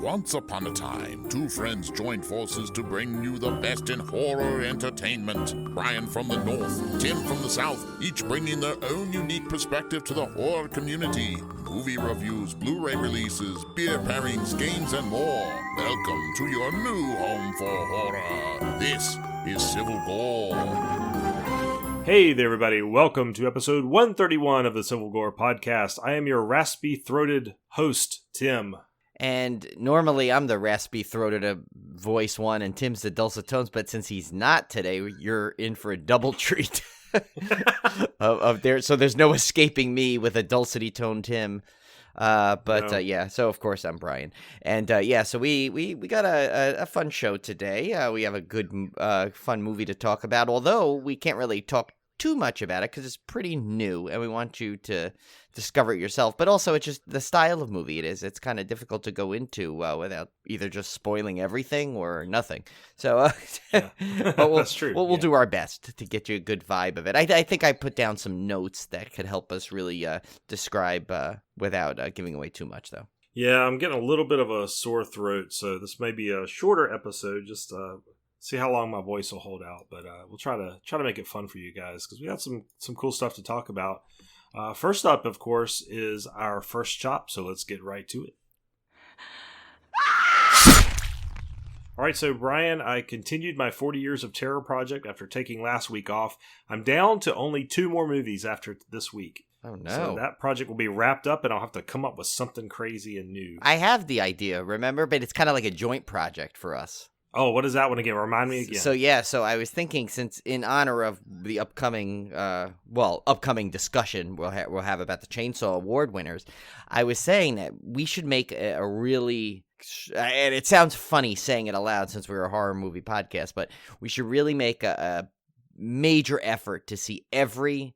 Once upon a time, two friends joined forces to bring you the best in horror entertainment. Brian from the north, Tim from the south, each bringing their own unique perspective to the horror community. Movie reviews, Blu-ray releases, beer pairings, games, and more. Welcome to your new home for horror. This is Civil Gore. Hey there, everybody. Welcome to episode 131 of the Civil Gore podcast. I am your raspy-throated host, Tim. And normally I'm the raspy-throated voice one, and Tim's the dulcet tones. But since he's not today, you're in for a double treat. So there's no escaping me with a dulcety tone Tim. Yeah, so of course I'm Brian. And so we got a fun show today. We have a good, fun movie to talk about, although we can't really talk too much about it because it's pretty new and we want you to discover it yourself. But also it's just the style of movie it is. It's kind of difficult to go into without either just spoiling everything or nothing. So but That's true. We'll do our best to get you a good vibe of it. I think I put down some notes that could help us really describe without giving away too much, though. Yeah, I'm getting a little bit of a sore throat, so this may be a shorter episode. Just see how long my voice will hold out, but we'll try to make it fun for you guys because we got some cool stuff to talk about. First up, of course, is our first chop, so let's get right to it. All right, so Brian, I continued my 40 Years of Terror project after taking last week off. I'm down to only 2 more movies after this week. Oh, no. So that project will be wrapped up, and I'll have to come up with something crazy and new. I have the idea, remember? But it's kind of like a joint project for us. Oh, what is that one again? Remind me again. So I was thinking, since in honor of the upcoming discussion we'll have about the Chainsaw Award winners, I was saying that we should make a really, and it sounds funny saying it aloud since we're a horror movie podcast, but we should really make a major effort to see every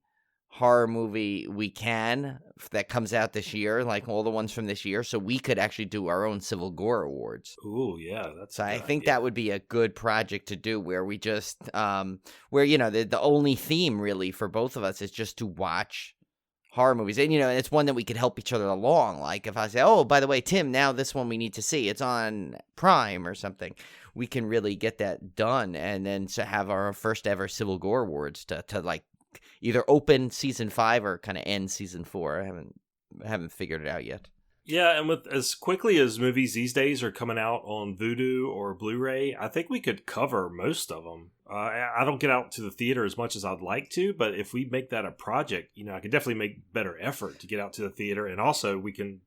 horror movie we can that comes out this year, like all the ones from this year, so we could actually do our own Civil Gore Awards. Ooh, yeah, that's. So I think that would be a good project to do, where we just, the only theme really for both of us is just to watch horror movies, and it's one that we could help each other along. Like if I say, oh, by the way, Tim, now this one we need to see, it's on Prime or something, we can really get that done, and then to have our first ever Civil Gore Awards to like either open season 5 or kind of end season 4. I haven't figured it out yet. Yeah, and with as quickly as movies these days are coming out on Vudu or Blu-ray, I think we could cover most of them. I don't get out to the theater as much as I'd like to, but if we make that a project, I could definitely make better effort to get out to the theater, and also we can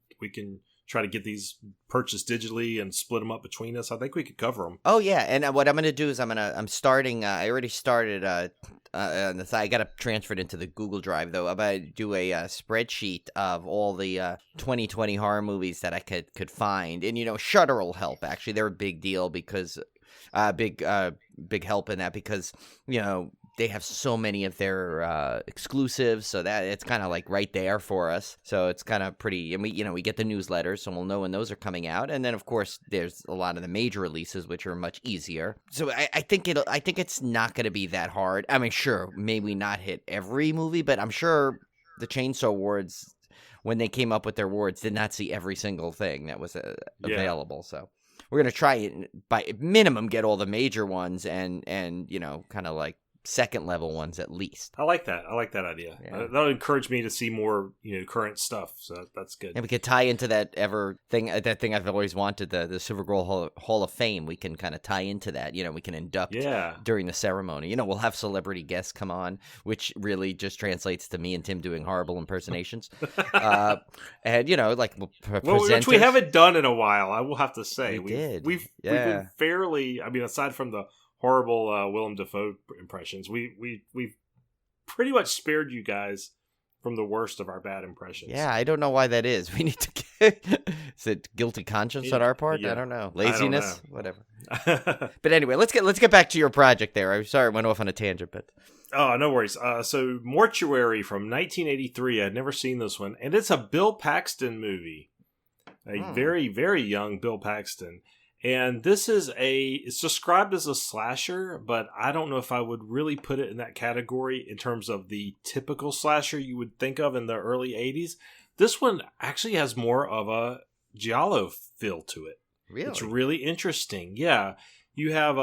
try to get these purchased digitally and split them up between us. I think we could cover them. Oh yeah, and what I'm going to do is I already started I got to transfer it into the Google Drive, though. I'm going to do a spreadsheet of all the 2020 horror movies that I could find. And, Shudder will help, actually. They're a big deal because big help in that because, they have so many of their exclusives, so that it's kind of like right there for us. So it's kind of pretty, and we get the newsletters, so we'll know when those are coming out. And then of course there's a lot of the major releases, which are much easier. So I think it's not going to be that hard. I mean, sure, maybe not hit every movie, but I'm sure the Chainsaw Awards, when they came up with their awards, did not see every single thing that was available. So we're going to try it by minimum get all the major ones and kind of like second level ones at least. I like that idea. Yeah. That'll encourage me to see more current stuff, so that's good. And we could tie into that thing I've always wanted, the Silver Girl Hall of Fame. We can kind of tie into that. We can induct during the ceremony. We'll have celebrity guests come on, which really just translates to me and Tim doing horrible impersonations. And we'll which we haven't done in a while, I will have to say. We've been fairly, aside from the horrible Willem Dafoe impressions, we've pretty much spared you guys from the worst of our bad impressions. Yeah, I don't know why that is. We need to get... Is it guilty conscience on our part? Yeah. I don't know. Laziness? Whatever. But anyway, let's get back to your project there. I'm sorry I went off on a tangent, but... Oh, no worries. So Mortuary from 1983. I'd never seen this one, and it's a Bill Paxton movie. A very, very young Bill Paxton. And this is it's described as a slasher, but I don't know if I would really put it in that category in terms of the typical slasher you would think of in the early 80s. This one actually has more of a giallo feel to it. Really? It's really interesting. Yeah, you have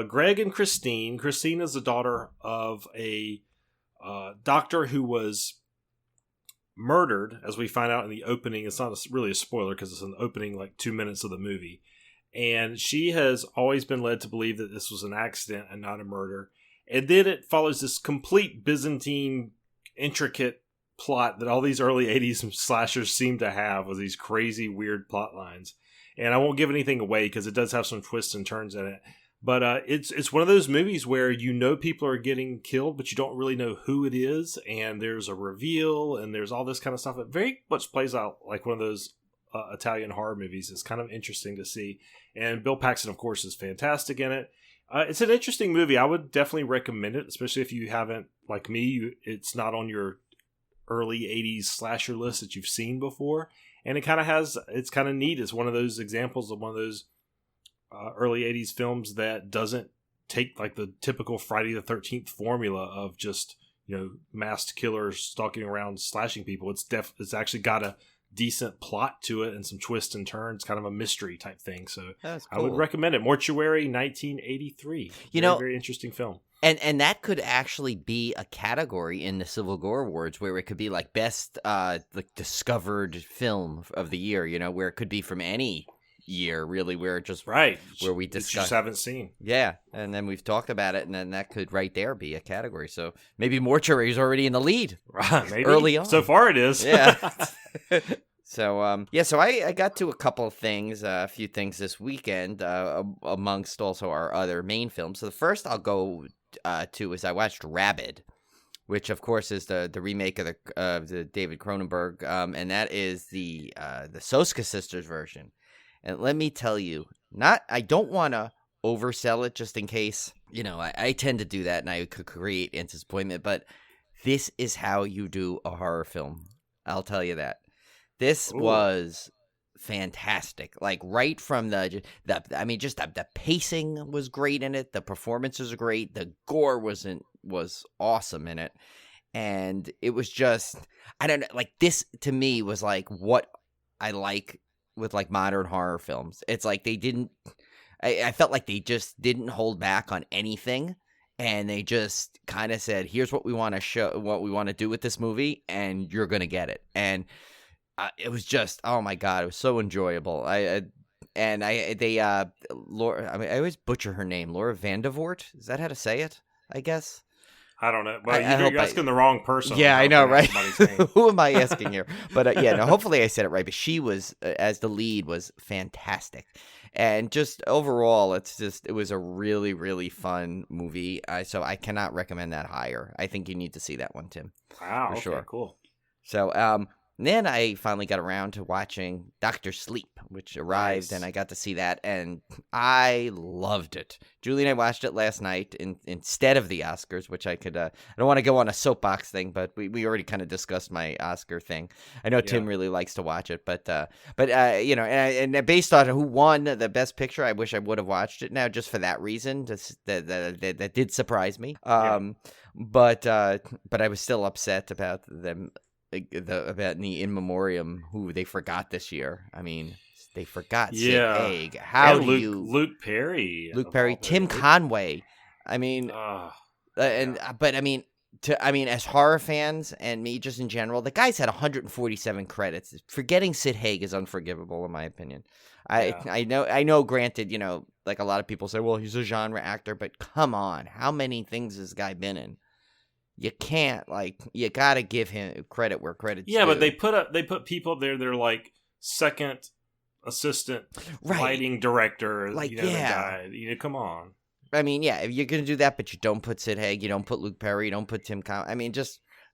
Greg and Christine. Christine is the daughter of a doctor who was murdered, as we find out in the opening. It's not really a spoiler because it's an opening like 2 minutes of the movie. And she has always been led to believe that this was an accident and not a murder. And then it follows this complete Byzantine, intricate plot that all these early 80s slashers seem to have, with these crazy, weird plot lines. And I won't give anything away because it does have some twists and turns in it. But it's one of those movies where you know people are getting killed, but you don't really know who it is. And there's a reveal, and there's all this kind of stuff. It very much plays out like one of those Italian horror movies. It's kind of interesting to see. And Bill Paxton, of course, is fantastic in it. It's an interesting movie. I would definitely recommend it, especially if you haven't, like me, it's not on your early 80s slasher list that you've seen before. And it's kind of neat. It's one of those examples of one of those early 80s films that doesn't take like the typical Friday the 13th formula of just, masked killers stalking around slashing people. It's actually got a decent plot to it and some twists and turns, kind of a mystery type thing. So That's cool. I would recommend it. Mortuary, 1983. Very interesting film. And that could actually be a category in the Civil Gore Awards where it could be like best discovered film of the year, where it could be from any year, really, where it just right where we you discuss just haven't seen. Yeah, and then we've talked about it, and then that could right there be a category. So maybe Mortuary is already in the lead, Maybe early on. So far, it is. Yeah. So I got to a couple of things, a few things this weekend, amongst also our other main films. So the first I'll go to is I watched Rabid, which of course is the remake of the David Cronenberg, and that is the Soska sisters version. And let me tell you, I don't want to oversell it just in case, I tend to do that and I could create disappointment, but this is how you do a horror film. I'll tell you that. This was fantastic. Like right from the pacing was great in it. The performances are great. The gore was awesome in it. And it was just, I don't know, like this to me was like what I like with like modern horror films. It's like I felt like they just didn't hold back on anything. And they just kind of said, here's what we want to show, what we want to do with this movie. And you're going to get it. And it was just, oh my God, it was so enjoyable. I always butcher her name, Laura Vandervoort. Is that how to say it? I guess. I don't know. Well, you're asking the wrong person. Yeah, I know, right? Who am I asking here? But hopefully I said it right. But she was, as the lead, was fantastic. And just overall, it was a really, really fun movie. So I cannot recommend that higher. I think you need to see that one, Tim. Wow, for sure. Cool. So, then I finally got around to watching Dr. Sleep, which arrived, and I got to see that, and I loved it. Julie and I watched it last night instead of the Oscars, which I could, I don't want to go on a soapbox thing, but we already kind of discussed my Oscar thing. I know Tim really likes to watch it, but and based on who won the Best Picture, I wish I would have watched it now just for that reason. That did surprise me. But I was still upset about them. About the In Memoriam, who they forgot this year. I mean, they forgot Sid Haig. How do you... Luke Perry. Tim Conway. I mean, but I mean, as horror fans and me just in general, the guy's had 147 credits. Forgetting Sid Haig is unforgivable, in my opinion. I know. Granted, like a lot of people say, well, he's a genre actor, but come on, how many things has this guy been in? You can't, you gotta give him credit where credit's due. But they put people up there that are like second assistant lighting director, the guy. Come on. I mean, if you're gonna do that, but you don't put Sid Haig, you don't put Luke Perry, you don't put Tim Conway. I mean,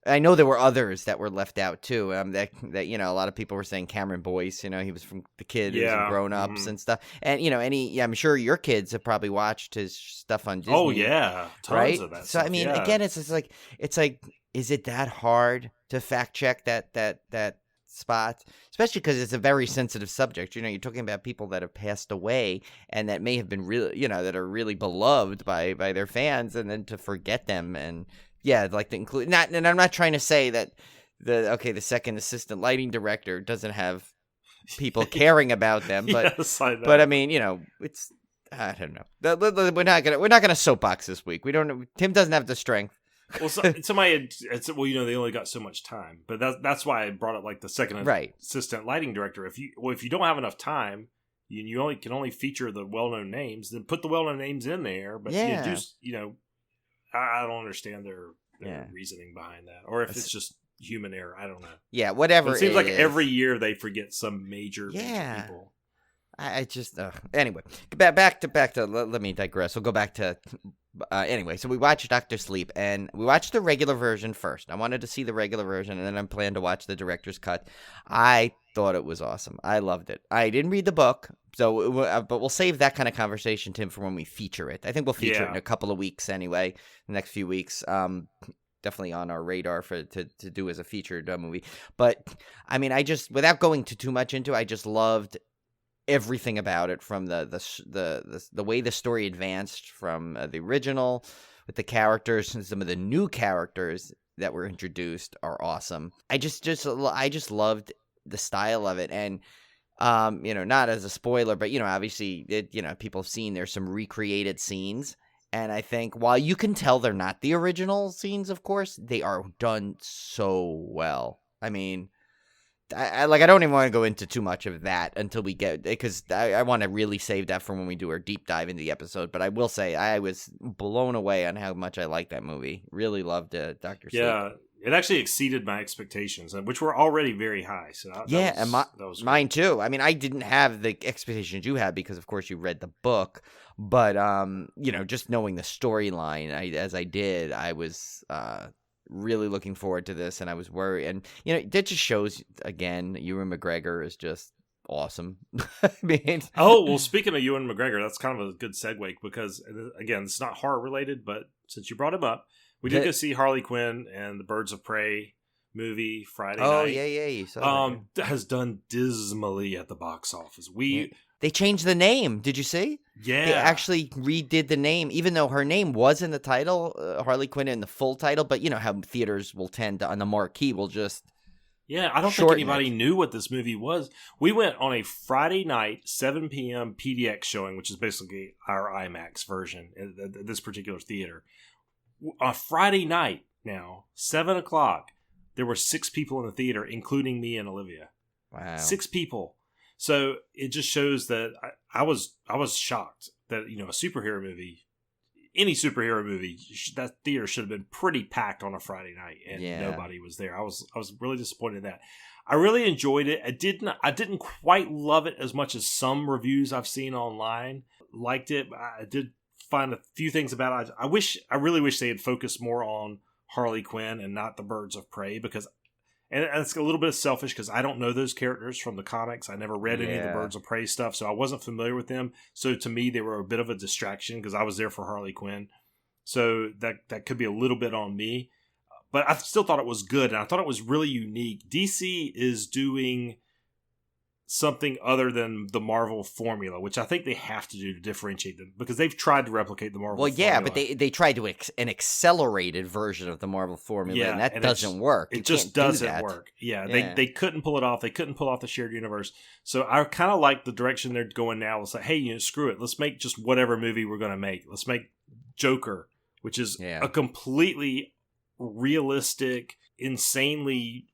I know there were others that were left out too. That a lot of people were saying Cameron Boyce. He was from The Kid, he was in Grown Ups and stuff. And I'm sure your kids have probably watched his stuff on Disney. Oh yeah, tons of that. So stuff. I mean, again, it's like, is it that hard to fact check that spot? Especially because it's a very sensitive subject. You're talking about people that have passed away and that may have been really, that are really beloved by their fans, and then to forget them and. Yeah, like to include and I'm not trying to say that the second assistant lighting director doesn't have people caring about them. But Yes, I know. but I mean, it's I don't know. We're not gonna soapbox this week. We don't. Tim doesn't have the strength. Well, somebody they only got so much time, but that's why I brought up like the second assistant lighting director. If you don't have enough time, you can only feature the well-known names, then put the well-known names in there. But I don't understand their reasoning behind that, or if it's just human error. I don't know. Yeah, whatever. But it seems like every year they forget some major people. I just anyway. Back to. Let me digress. We'll go back to. Anyway, so we watched Dr. Sleep, and we watched the regular version first. I wanted to see the regular version, and then I planned to watch the director's cut. I thought it was awesome. I loved it. I didn't read the book, but we'll save that kind of conversation, Tim, for when we feature it. I think we'll feature it in a couple of weeks anyway, the next few weeks. Definitely on our radar to do as a featured movie. But, I mean, without going too much into it, I just loved everything about it, from the way the story advanced from the original with the characters, and some of the new characters that were introduced are awesome. I just loved the style of it, and not as a spoiler, but obviously people have seen there's some recreated scenes, and I think while you can tell they're not the original scenes, of course, they are done so well. I mean, I don't even want to go into too much of that until we get, because I want to really save that for when we do our deep dive into the episode. But I will say I was blown away on how much I liked that movie. Really loved Dr. Sleep. Yeah, it actually exceeded my expectations, which were already very high. So that was mine too. I mean, I didn't have the expectations you had because, of course, you read the book. But just knowing the storyline, as I did, I was really looking forward to this, and I was worried. And that just shows again, Ewan McGregor is just awesome. I mean, speaking of Ewan McGregor, that's kind of a good segue, because again, it's not horror related, but since you brought him up, we did go see Harley Quinn and the Birds of Prey movie Friday night. Oh yeah, you saw that has done dismally at the box office. They changed the name. Did you see? Yeah. They actually redid the name, even though her name was in the title, Harley Quinn in the full title. But you know how theaters will tend to, on the marquee, will just I don't think anybody knew what this movie was. We went on a Friday night, 7 p.m. PDX showing, which is basically our IMAX version at this particular theater. On Friday night now, 7 o'clock, there were 6 people in the theater, including me and Olivia. Wow. 6 people. So it just shows that I was shocked that a superhero movie, any superhero movie, that theater should have been pretty packed on a Friday night, and nobody was there. I was really disappointed in that. I really enjoyed it. I didn't quite love it as much as some reviews I've seen online liked it. I did find a few things about it. I really wish they had focused more on Harley Quinn and not the Birds of Prey, because. And it's a little bit selfish because I don't know those characters from the comics. I never read any of the Birds of Prey stuff, so I wasn't familiar with them. So to me, they were a bit of a distraction because I was there for Harley Quinn. So that could be a little bit on me. But I still thought it was good, and I thought it was really unique. DC is doing something other than the Marvel formula, which I think they have to do to differentiate them, because they've tried to replicate the Marvel formula. But they tried to an accelerated version of the Marvel formula, and that doesn't work. It just doesn't work. They couldn't pull it off. They couldn't pull off the shared universe. So I kind of like the direction they're going now. It's like, hey, screw it. Let's make just whatever movie we're going to make. Let's make Joker, which is a completely realistic, insanely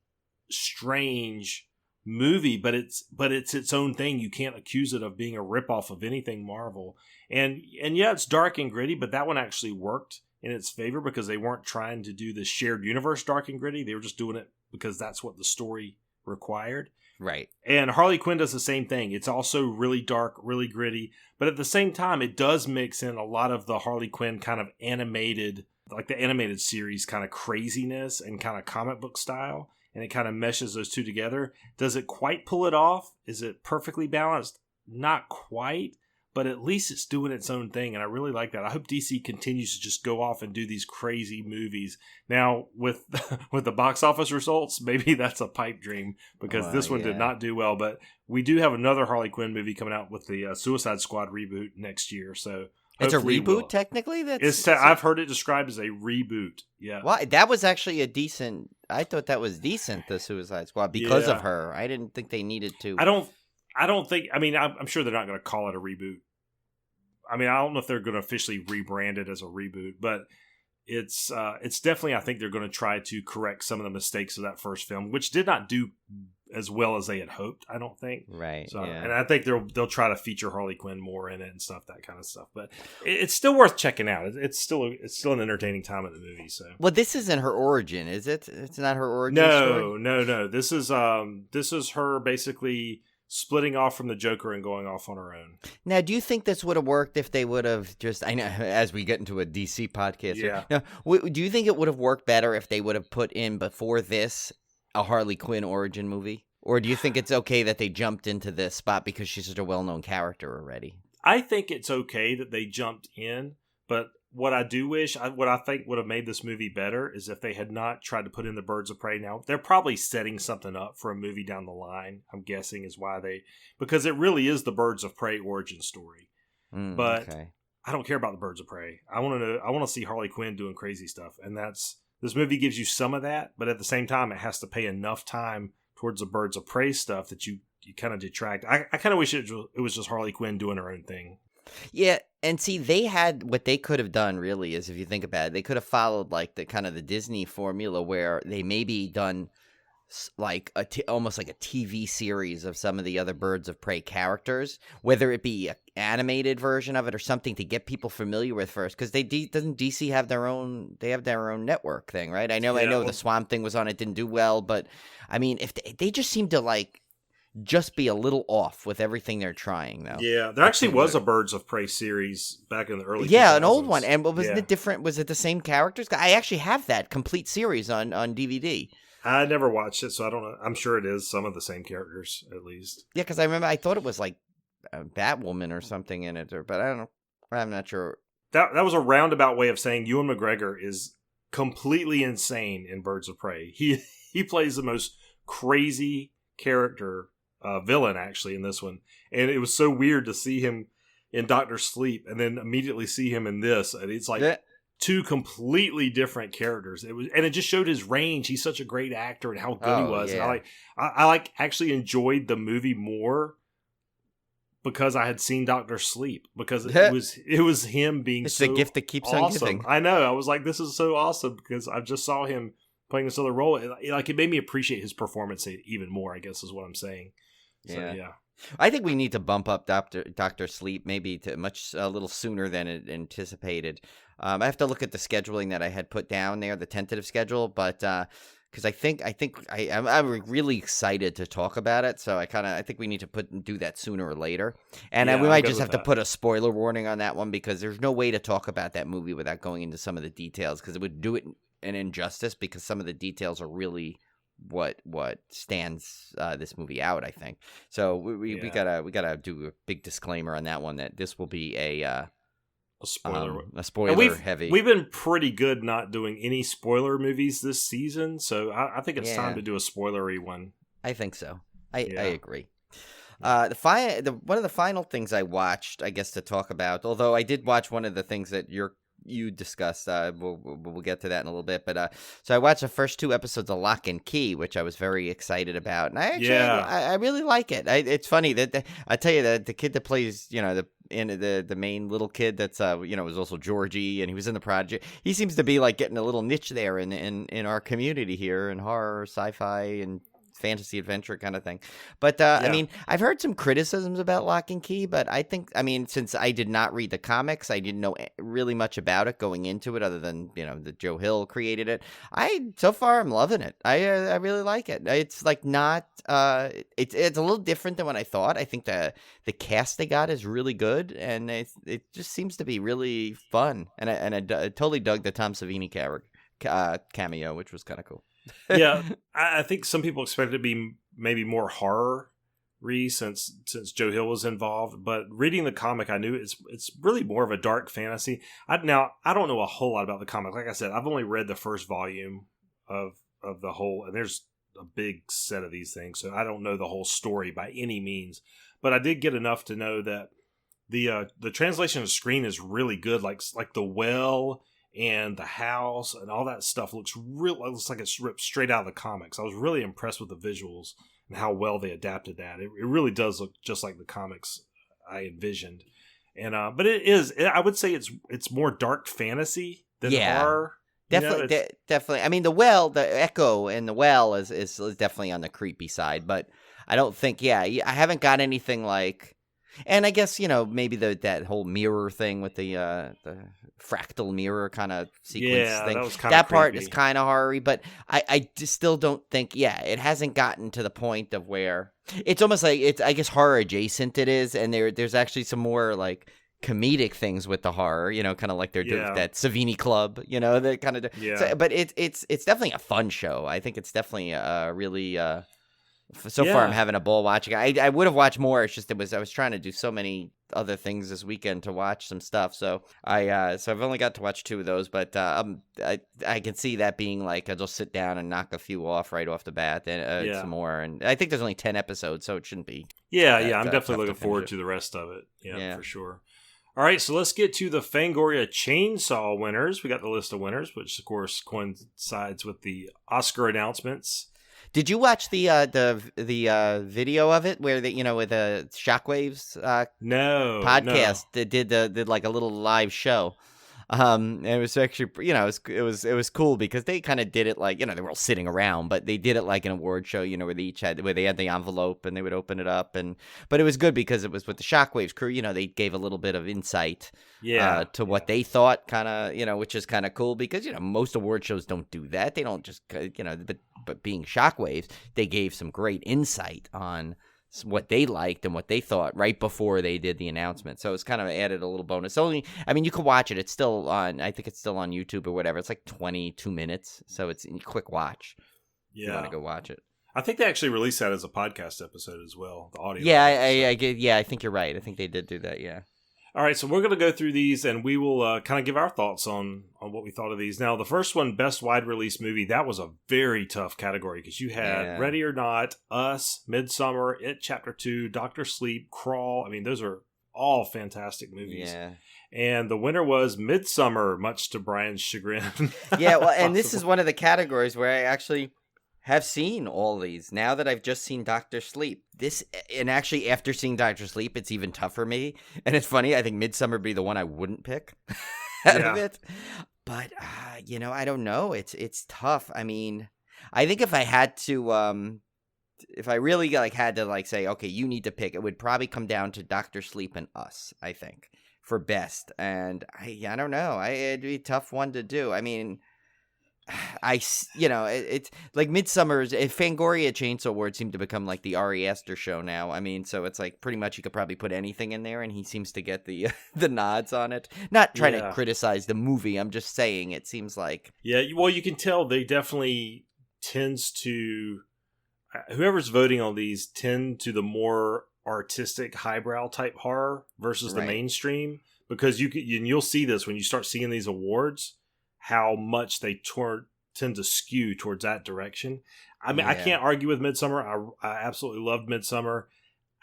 strange movie, but it's its own thing. You can't accuse it of being a ripoff of anything Marvel. And it's dark and gritty, but that one actually worked in its favor because they weren't trying to do the shared universe dark and gritty. They were just doing it because that's what the story required. Right. And Harley Quinn does the same thing. It's also really dark, really gritty, but at the same time, it does mix in a lot of the Harley Quinn kind of animated, like the animated series kind of craziness and kind of comic book style. And it kind of meshes those two together. Does it quite pull it off? Is it perfectly balanced? Not quite, but at least it's doing its own thing, and I really like that. I hope DC continues to just go off and do these crazy movies. Now, with the box office results, maybe that's a pipe dream, because this one did not do well. But we do have another Harley Quinn movie coming out with the Suicide Squad reboot next year, so... It's a reboot, technically? I've heard it described as a reboot. Yeah. Well, that was actually a decent... I thought that was decent, the Suicide Squad, because of her. I didn't think they needed to... I don't think. I mean, I'm sure they're not going to call it a reboot. I mean, I don't know if they're going to officially rebrand it as a reboot, but it's definitely. I think they're going to try to correct some of the mistakes of that first film, which did not do as well as they had hoped. I don't think. Right. So, yeah. and I think they'll try to feature Harley Quinn more in it and stuff, that kind of stuff. But it's still worth checking out. It's still an entertaining time at the movie. So. Well, this isn't her origin, is it? It's not her origin story? No. This is her basically splitting off from the Joker and going off on her own. Now, do you think this would have worked if they would have just, I know, as we get into a DC podcast, yeah. Now, do you think it would have worked better if they would have put in before this a Harley Quinn origin movie? Or do you think it's okay that they jumped into this spot because she's such a well-known character already? I think it's okay that they jumped in, but what I do wish, what I think would have made this movie better is if they had not tried to put in the Birds of Prey. Now, they're probably setting something up for a movie down the line, I'm guessing is why because it really is the Birds of Prey origin story. But okay. I don't care about the Birds of Prey. I want to see Harley Quinn doing crazy stuff, and this movie gives you some of that, but at the same time, it has to pay enough time towards the Birds of Prey stuff that you kind of detract. I kind of wish it was just Harley Quinn doing her own thing. Yeah, and see, they had what they could have done really is, if you think about it, they could have followed like the kind of the Disney formula where they maybe done like almost like a TV series of some of the other Birds of Prey characters, whether it be an animated version of it or something to get people familiar with first. Because doesn't DC have their own? They have their own network thing, right? I know the Swamp Thing was on it, didn't do well, but I mean, if they just seem to like just be a little off with everything they're trying, though. Yeah, there actually was a Birds of Prey series back in the early 2000s. An old one. And wasn't it different? Was it the same characters? I actually have that complete series on DVD. I never watched it, so I don't know. I'm sure it is some of the same characters, at least. Yeah, because I remember I thought it was like a Batwoman or something in it, but I don't know. I'm not sure. That was a roundabout way of saying Ewan McGregor is completely insane in Birds of Prey. He plays the most crazy character, villain actually in this one, and it was so weird to see him in Doctor Sleep and then immediately see him in this, and it's like two completely different characters. It just showed his range. He's such a great actor and how good he was. Yeah. And I actually enjoyed the movie more because I had seen Doctor Sleep, because it was him being it's so the gift that keeps awesome. on giving. I know. I was like, this is so awesome because I just saw him playing this other role. It made me appreciate his performance even more, I guess is what I'm saying. So, yeah. I think we need to bump up Doctor Sleep maybe to a little sooner than anticipated. I have to look at the scheduling that I had put down there, the tentative schedule, but because I'm really excited to talk about it, so I think we need to do that sooner or later, and we might just have to put a spoiler warning on that one because there's no way to talk about that movie without going into some of the details because it would do it an injustice because some of the details are really what stands this movie out, I think. So we gotta do a big disclaimer on that one that this will be a spoiler heavy. We've been pretty good not doing any spoiler movies this season, so I think it's time to do a spoilery one. I think so. I agree. One of the final things I watched, I guess, to talk about, although I did watch one of the things that you discussed. We'll get to that in a little bit. But so I watched the first 2 episodes of Lock and Key, which I was very excited about, and I really like it. It's funny that I tell you that the kid that plays, the main little kid that's was also Georgie, and he was in the project. He seems to be like getting a little niche there in our community here in horror, sci-fi, and fantasy adventure kind of thing. But I mean, I've heard some criticisms about Lock and Key, but I think, since I did not read the comics, I didn't know really much about it going into it other than, that Joe Hill created it. So far I'm loving it. I really like it. It's like not it's a little different than what I thought. I think the cast they got is really good, and it just seems to be really fun. And I totally dug the Tom Savini cameo, which was kind of cool. Yeah, I think some people expect it to be maybe more horror-y since Joe Hill was involved. But reading the comic, I knew it's really more of a dark fantasy. I don't know a whole lot about the comic. Like I said, I've only read the first volume of the whole, and there's a big set of these things, so I don't know the whole story by any means. But I did get enough to know that the translation to screen is really good. Like the well and the house and all that stuff looks like it's ripped straight out of the comics. I was really impressed with the visuals, and how well they adapted that. It really does look just like the comics I envisioned. And but I would say it's more dark fantasy than horror. Definitely, definitely. I mean, the echo in the well is definitely on the creepy side, but I don't think, I haven't got anything like, and I guess, maybe that whole mirror thing with the fractal mirror kind of sequence thing. That was kind of that part creepy. is kind of horror-y, but I just still don't think, it hasn't gotten to the point of where it's almost like it's, I guess, horror adjacent it is, and there's actually some more like comedic things with the horror, kind of like they're doing that Savini Club, that kind of. So, but it's definitely a fun show. I think it's definitely really. So far, I'm having a ball watching. I would have watched more. It's just I was trying to do so many other things this weekend to watch some stuff. So I've only got to watch 2 of those, but I can see that being like I'll just sit down and knock a few off right off the bat, and some more. And I think there's only 10 episodes, so it shouldn't be. I'm definitely looking forward to the rest of it. Yeah, for sure. All right, so let's get to the Fangoria Chainsaw winners. We got the list of winners, which of course coincides with the Oscar announcements. Did you watch the video of it where with the Shockwaves podcast that did like a little live show? And it was actually, it was cool because they kind of did it like, they were all sitting around, but they did it like an award show, where they had the envelope and they would open it up, but it was good because it was with the Shockwaves crew, they gave a little bit of insight, to what they thought, kind of, which is kind of cool because, most award shows don't do that. They don't just, but being Shockwaves, they gave some great insight on what they liked and what they thought right before they did the announcement. So it's kind of added a little bonus. You can watch it. It's still on, I think it's still on YouTube or whatever. It's like 22 minutes. So it's a quick watch. If you want to go watch it. I think they actually released that as a podcast episode as well. The audio. Yeah, I think you're right. I think they did do that. Yeah. All right, so we're going to go through these, and we will kind of give our thoughts on what we thought of these. Now, the first one, Best Wide Release Movie, that was a very tough category because you had Ready or Not, Us, Midsummer, It Chapter 2, Doctor Sleep, Crawl. I mean, those are all fantastic movies. Yeah. And the winner was Midsummer, much to Brian's chagrin. Yeah, well, and this is one of the categories where I actually have seen all these. Now that I've just seen Doctor Sleep, and actually after seeing Doctor Sleep, it's even tougher for me. And it's funny, I think Midsummer would be the one I wouldn't pick out of it. But I don't know. It's tough. I mean, I think if I had to, if I really had to say, okay, you need to pick, it would probably come down to Doctor Sleep and Us, I think, for best. And I don't know. It'd be a tough one to do. I mean, it's like Midsummer's Fangoria Chainsaw Awards seem to become like the Ari Aster show now. I mean, so it's like pretty much you could probably put anything in there and he seems to get the the nods on it. Not trying to criticize the movie. I'm just saying it seems like. Yeah, well, you can tell they definitely tends to, whoever's voting on these tend to the more artistic highbrow type horror versus the mainstream, because you'll see this when you start seeing these awards, how much they tend to skew towards that direction. I mean, I can't argue with Midsummer. I absolutely loved Midsummer.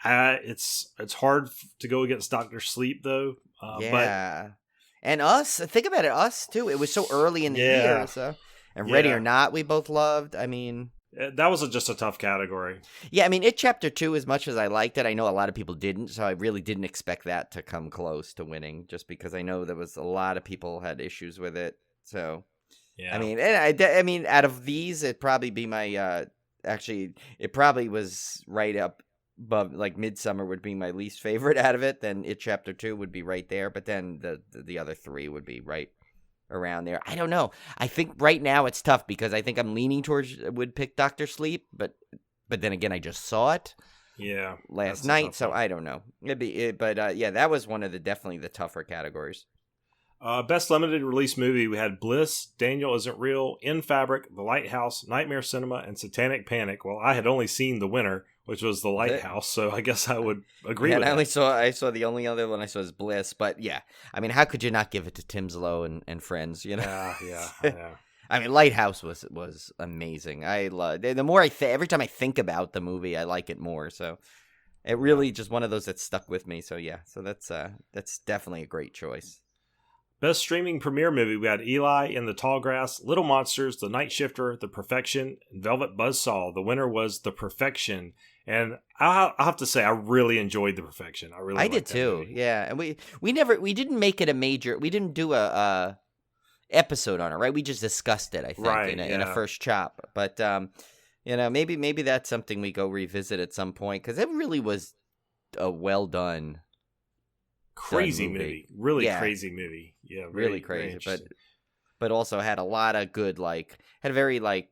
It's hard to go against Doctor Sleep though. But and Us, think about it, Us too. It was so early in the year, so Ready or Not, we both loved. I mean, that was just a tough category. Yeah, I mean, It Chapter 2, as much as I liked it, I know a lot of people didn't, so I really didn't expect that to come close to winning, just because I know there was a lot of people had issues with it. So, I mean, and I mean, out of these, it'd probably be my, actually, it probably was right up above, like Midsummer would be my least favorite out of it, then It Chapter 2 would be right there, but then the other 3 would be right around there. I don't know. I think right now it's tough because I think I'm leaning towards would pick Doctor Sleep, but then again, I just saw it last night, so I don't know. That was one of definitely the tougher categories. Best limited release movie, we had Bliss, Daniel Isn't Real, In Fabric, The Lighthouse, Nightmare Cinema, and Satanic Panic. Well, I had only seen the winner, which was The Lighthouse, so I guess I would agree with that. I saw the only other one I saw is Bliss, but I mean, how could you not give it to Tim Zlow and friends, Yeah. I mean, Lighthouse was amazing. I love the more every time I think about the movie, I like it more. So it really just one of those that stuck with me. So so that's definitely a great choice. Best streaming premiere movie, we had Eli in the Tall Grass, Little Monsters, The Night Shifter, The Perfection, and Velvet Buzzsaw. The winner was The Perfection. And I'll have to say, I really enjoyed The Perfection. I did too. Movie. Yeah, and we didn't make it a major. We didn't do a episode on it, right? We just discussed it, I think, in a first chop. But maybe that's something we go revisit at some point, because it really was a well done. Crazy movie. Really crazy movie. Yeah, really crazy. But also had a lot of good, had a very I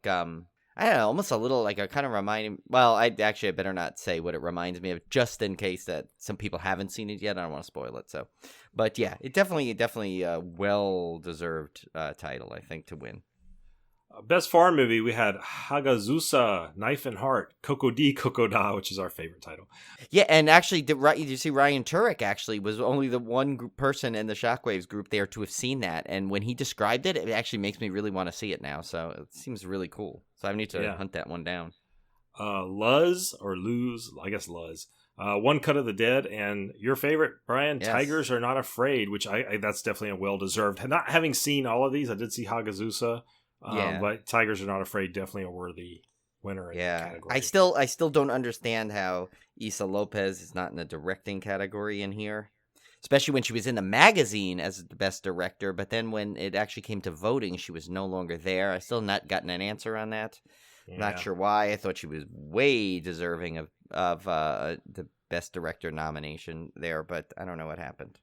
don't know, almost a little a kind of reminding. Well, I better not say what it reminds me of, just in case that some people haven't seen it yet. I don't want to spoil it. So, but yeah, it definitely a well deserved title, I think, to win. Best foreign movie, we had Hagazusa, Knife and Heart, Kokodi Kokoda, which is our favorite title. Yeah, and actually, did you see Ryan Turek actually was only the one person in the Shockwaves group there to have seen that, and when he described it, it actually makes me really want to see it now, so it seems really cool. So I need to hunt that one down. Luz, or Luz, I guess Luz. One Cut of the Dead, and your favorite, Brian, yes. Tigers Are Not Afraid, which that's definitely a well-deserved. Not having seen all of these, I did see Hagazusa. But Tigers Are Not Afraid, definitely a worthy winner in that category. I still don't understand how Issa Lopez is not in the directing category in here, especially when she was in the magazine as the best director, but then when it actually came to voting, she was no longer there. I still not gotten an answer on that. Yeah. Not sure why. I thought she was way deserving of the best director nomination there, but I don't know what happened.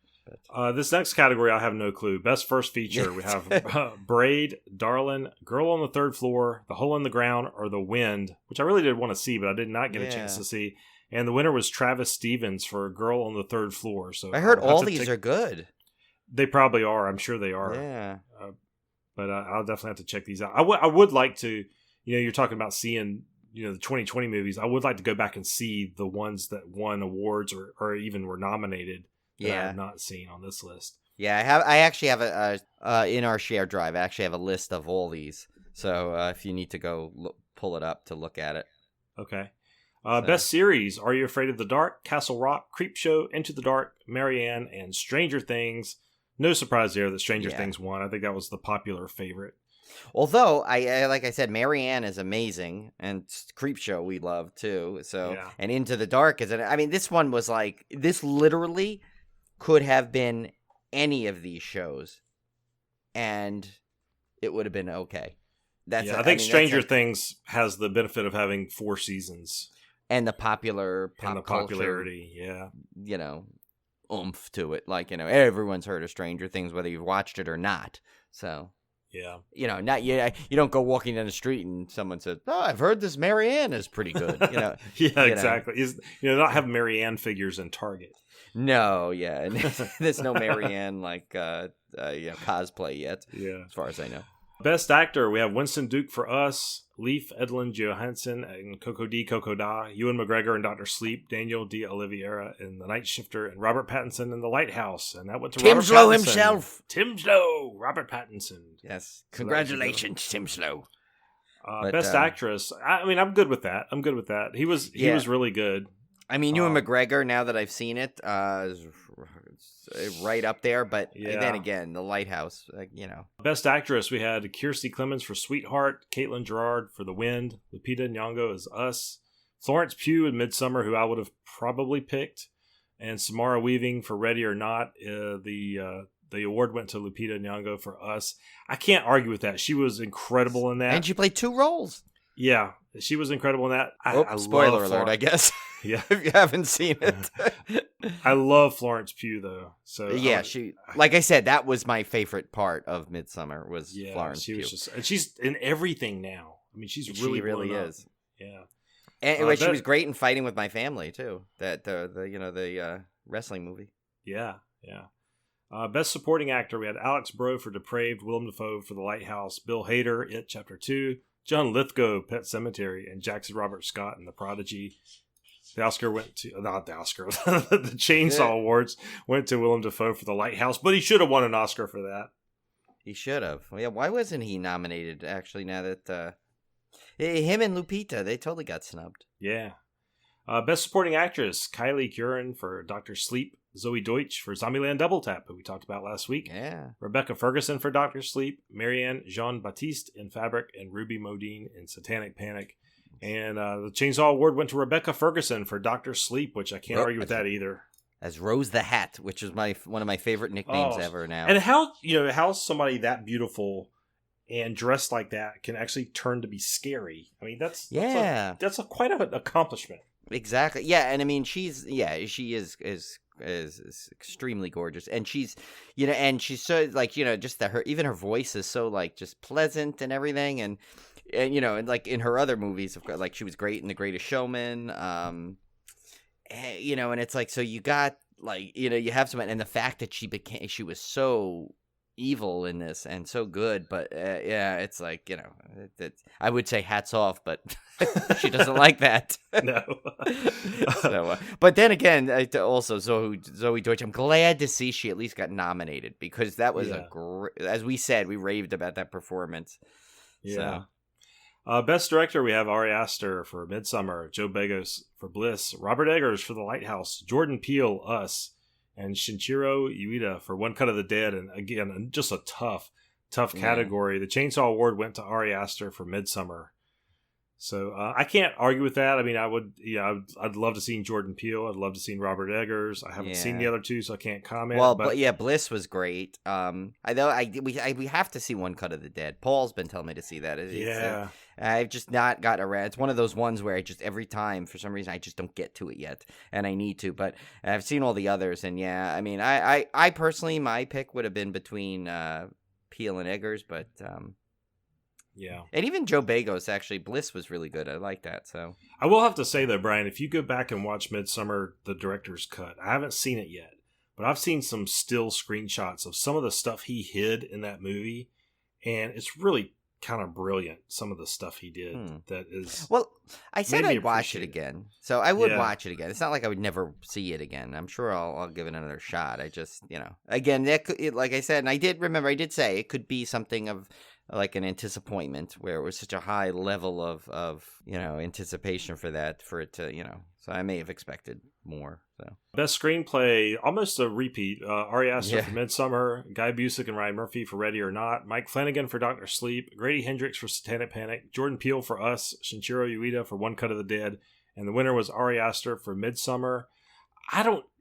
This next category, I have no clue. Best first feature, we have Braid, Darlin, Girl on the Third Floor, The Hole in the Ground, or The Wind, which I really did want to see, but I did not get a chance to see. And the winner was Travis Stevens for Girl on the Third Floor. So I heard all these are good. They probably are. I'm sure they are. Yeah. But I'll definitely have to check these out. I would like to, you're talking about seeing, the 2020 movies. I would like to go back and see the ones that won awards or even were nominated. That I have not seen on this list. Yeah, I actually have in our shared drive. I actually have a list of all these. So if you need to go pull it up to look at it. Okay. Best series: Are You Afraid of the Dark, Castle Rock, Creepshow, Into the Dark, Marianne, and Stranger Things. No surprise there that Stranger Things won. I think that was the popular favorite. Although I like I said, Marianne is amazing, and Creepshow we love too. So and Into the Dark is. This one was this literally could have been any of these shows, and it would have been okay. I think Stranger Things has the benefit of having 4 seasons and the popularity, oomph to it. Everyone's heard of Stranger Things, whether you've watched it or not. So you don't go walking down the street and someone says, "Oh, I've heard this Marianne is pretty good." Exactly. Not have Marianne figures in Target. No, and there's no Marianne cosplay yet. Yeah, as far as I know. Best actor, we have Winston Duke for Us, Leif Edlund Johansson in Kokodi Kokoda, Ewan McGregor in Dr. Sleep, Daniel D. Oliveira in The Night Shifter, and Robert Pattinson in The Lighthouse. And that went to Tim Robert Slow Pattinson. himself. Tim Slow, Robert Pattinson. Yes, congratulations, Tim Slow. Best actress, I'm good with that. He was really good. Ewan McGregor, now that I've seen it, is right up there. But then again, The Lighthouse, Best actress, we had Kiersey Clemens for Sweetheart, Caitlin Gerard for The Wind, Lupita Nyong'o as Us, Florence Pugh in Midsommar, who I would have probably picked, and Samara Weaving for Ready or Not. The award went to Lupita Nyong'o for Us. I can't argue with that. She was incredible in that. And she played 2 roles. Yeah, she was incredible in that. I spoiler alert, I guess. Yeah, if you haven't seen it. I love Florence Pugh though. So she, like I said, that was my favorite part of Midsommar was Florence Pugh. And she's in everything now. She really is. Yeah, and she was great in Fighting with My Family too. That the wrestling movie. Yeah. Best supporting actor, we had Alex Bro for Depraved, Willem Dafoe for The Lighthouse, Bill Hader, It Chapter 2, John Lithgow, Pet Sematary, and Jackson Robert Scott in The Prodigy. The Chainsaw Awards went to Willem Dafoe for The Lighthouse, but he should have won an Oscar for that. He should have. Yeah, why wasn't he nominated, actually, now that him and Lupita, they totally got snubbed. Yeah. Best supporting actress, Kylie Curran for Dr. Sleep, Zoe Deutsch for Zombieland Double Tap, who we talked about last week. Yeah. Rebecca Ferguson for Dr. Sleep. Marianne Jean-Baptiste in Fabric. And Ruby Modine in Satanic Panic. And the Chainsaw Award went to Rebecca Ferguson for Dr. Sleep, which I can't argue with that either. As Rose the Hat, which is one of my favorite nicknames ever now. And how somebody that beautiful and dressed like that can actually turn to be scary. I mean, that's quite an accomplishment. Exactly. Yeah, and I mean, she is extremely gorgeous, and she's so like, just that her voice is so like just pleasant and everything, and and like in her other movies, of course, like she was great in The Greatest Showman, and it's like, so you got like, you have someone, and the fact that she was so evil in this and so good, but it's like, I would say hats off, but she doesn't like that. No. So, but then again, also Zoe Deutsch, I'm glad to see she at least got nominated, because that was a great, as we said, we raved about that performance. Yeah. So. Best Director, we have Ari Aster for Midsummer, Joe Begos for Bliss, Robert Eggers for The Lighthouse, Jordan Peele, Us, and Shinichiro Ueda for One Cut of the Dead. And again, just a tough category. The Chainsaw Award went to Ari Aster for Midsummer. So I can't argue with that. I mean, I'd love to see Jordan Peele. I'd love to see Robert Eggers. I haven't seen the other two, so I can't comment. Well, but Bliss was great. We have to see One Cut of the Dead. Paul's been telling me to see that. I've just not gotten around. It's one of those ones where I just, every time, for some reason, I just don't get to it yet, and I need to. But I've seen all the others, and I mean, I personally, my pick would have been between Peele and Eggers, but and even Joe Begos, actually, Bliss was really good. I like that. So I will have to say though, Brian, if you go back and watch Midsummer, the director's cut, I haven't seen it yet, but I've seen some still screenshots of some of the stuff he hid in that movie, and it's really kind of brilliant, some of the stuff he did. That is, well, I said I'd watch it again, so I would watch it again. It's not like I would never see it again. I'm sure I'll give it another shot. I just, again, like I said, and I did say it could be something of like an anticipation, where it was such a high level of anticipation for it to, so I may have expected more. So best screenplay, almost a repeat. Ari Aster for Midsummer, Guy Busick and Ryan Murphy for Ready or Not, Mike Flanagan for Dr. Sleep, Grady Hendrix for Satanic Panic, Jordan Peele for Us, Shinichiro Ueda for One Cut of the Dead, and the winner was Ari Aster for Midsummer.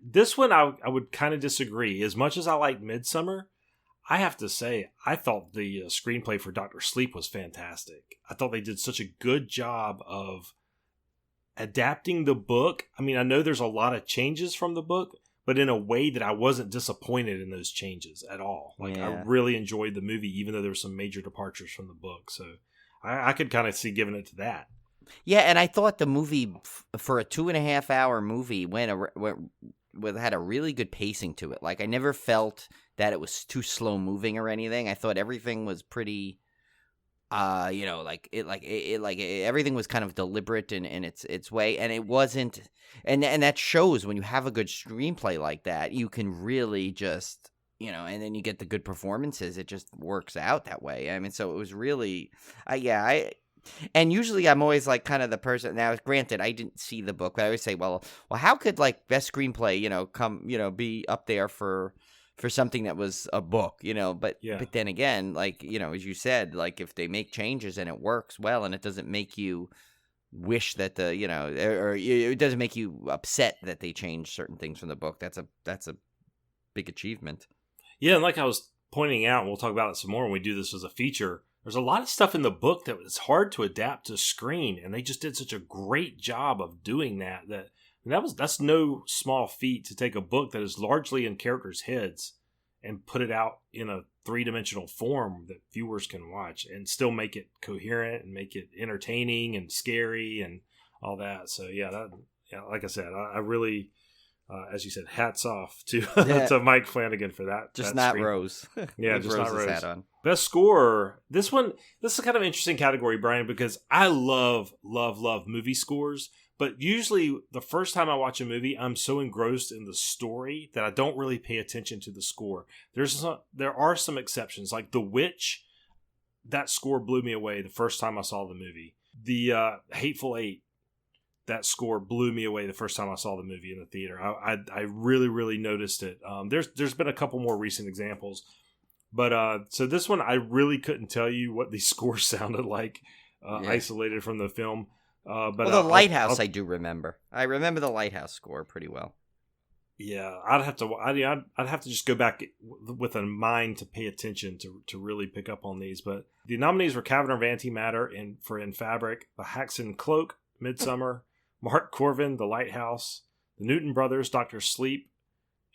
This one I would kind of disagree. As much as I like Midsummer, I have to say, I thought the screenplay for Dr. Sleep was fantastic. I thought they did such a good job of adapting the book. I mean, I know there's a lot of changes from the book, but in a way that I wasn't disappointed in those changes at all. Like, I really enjoyed the movie, even though there were some major departures from the book. So I could kind of see giving it to that. Yeah, and I thought the movie, for a 2.5-hour movie, had a really good pacing to it. Like, I never felt that it was too slow moving or anything. I thought everything was pretty, everything was kind of deliberate in its way, and it wasn't, and that shows when you have a good screenplay like that, you can really just, and then you get the good performances. It just works out that way. I mean, so it was really, and usually I'm always like kind of the person. Now, granted, I didn't see the book, but I always say, well, how could like best screenplay, come, be up there for something that was a book, but then again, like, as you said, like if they make changes and it works well and it doesn't make you wish that or it doesn't make you upset that they changed certain things from the book, that's a big achievement. Yeah, and like I was pointing out, and we'll talk about it some more when we do this as a feature, there's a lot of stuff in the book that was hard to adapt to screen, and they just did such a great job of doing that. That's no small feat to take a book that is largely in characters' heads and put it out in a 3-dimensional form that viewers can watch and still make it coherent and make it entertaining and scary and all that. So like I said, I really, as you said, hats off to to Mike Flanagan for that. Just not Rose. Yeah, just not Rose. Hat on. Best score. This is kind of an interesting category, Brian, because I love movie scores. But usually the first time I watch a movie, I'm so engrossed in the story that I don't really pay attention to the score. There are some exceptions, like The Witch. That score blew me away the first time I saw the movie. The Hateful Eight. that score blew me away the first time I saw the movie in the theater. I really, really noticed it. There's been a couple more recent examples, but so this one I really couldn't tell you what the score sounded like isolated from the film. But the Lighthouse I do remember. I remember the Lighthouse score pretty well. Yeah, I'd have to just go back with a mind to pay attention to really pick up on these. But the nominees were Cavanagh Antimatter in Fabric, The Haxan Cloak, Midsummer, Mark Corvin, The Lighthouse, The Newton Brothers, Dr. Sleep,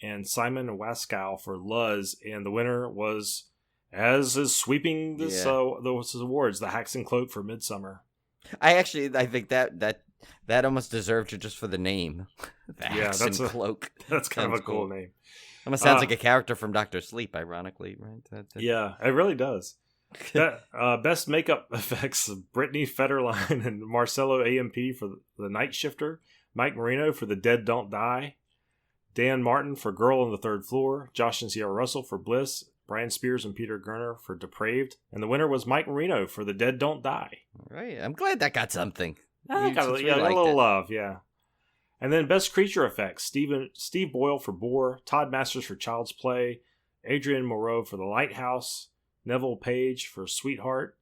and Simon Waskow for Luz. And the winner was, as is sweeping those awards, The Haxan Cloak for Midsummer. I think that almost deserved it just for the name. That's Cloak. That's kind of a cool cool name. Almost sounds like a character from Dr. Sleep, ironically, right? Yeah, it really does. Best makeup effects: Brittany Federline and Marcelo AMP for The Night Shifter, Mike Marino for The Dead Don't Die, Dan Martin for Girl on the Third Floor, Josh and Sierra Russell for Bliss, Brian Spears and Peter Gerner for Depraved, and the winner was Mike Marino for The Dead Don't Die. All right, I'm glad that got something. Got a little love, yeah. And then Best Creature Effects: Steve Boyle for Boar, Todd Masters for Child's Play, Adrian Moreau for The Lighthouse, Neville Page for Sweetheart,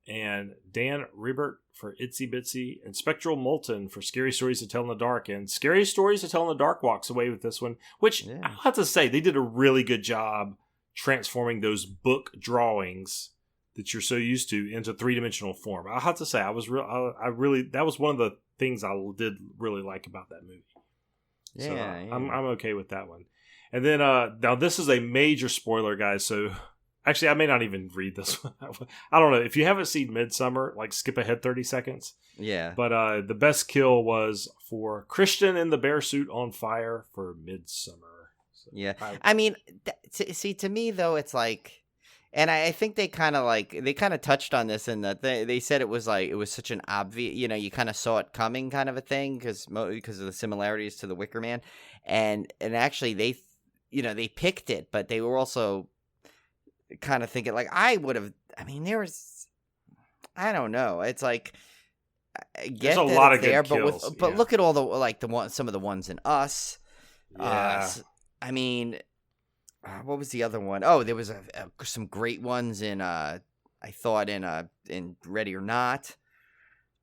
and Dan Ribert for Itsy Bitsy, and Spectral Moulton for Scary Stories to Tell in the Dark. And Scary Stories to Tell in the Dark walks away with this one, which I have to say, they did a really good job transforming those book drawings that you're so used to into three-dimensional form. I have to say, that was one of the things I did really like about that movie. So I'm okay with that one. And then now this is a major spoiler, guys. So actually, I may not even read this one. I don't know. If you haven't seen Midsummer, skip ahead 30 seconds. Yeah. But the best kill was for Christian in the bear suit on fire for Midsummer. So yeah. I mean, see, to me though, it's like. And I think they kind of touched on this in that they said it was such an obvious, you kind of saw it coming kind of a thing because of the similarities to the Wicker Man, and actually they picked it, but they were also kind of thinking I would have. I mean, I don't know. It's like I get there's a lot of there, good kills, but look at all the some of the ones in Us. Yeah. I mean. What was the other one? Oh, there was some great ones in I thought in Ready or Not.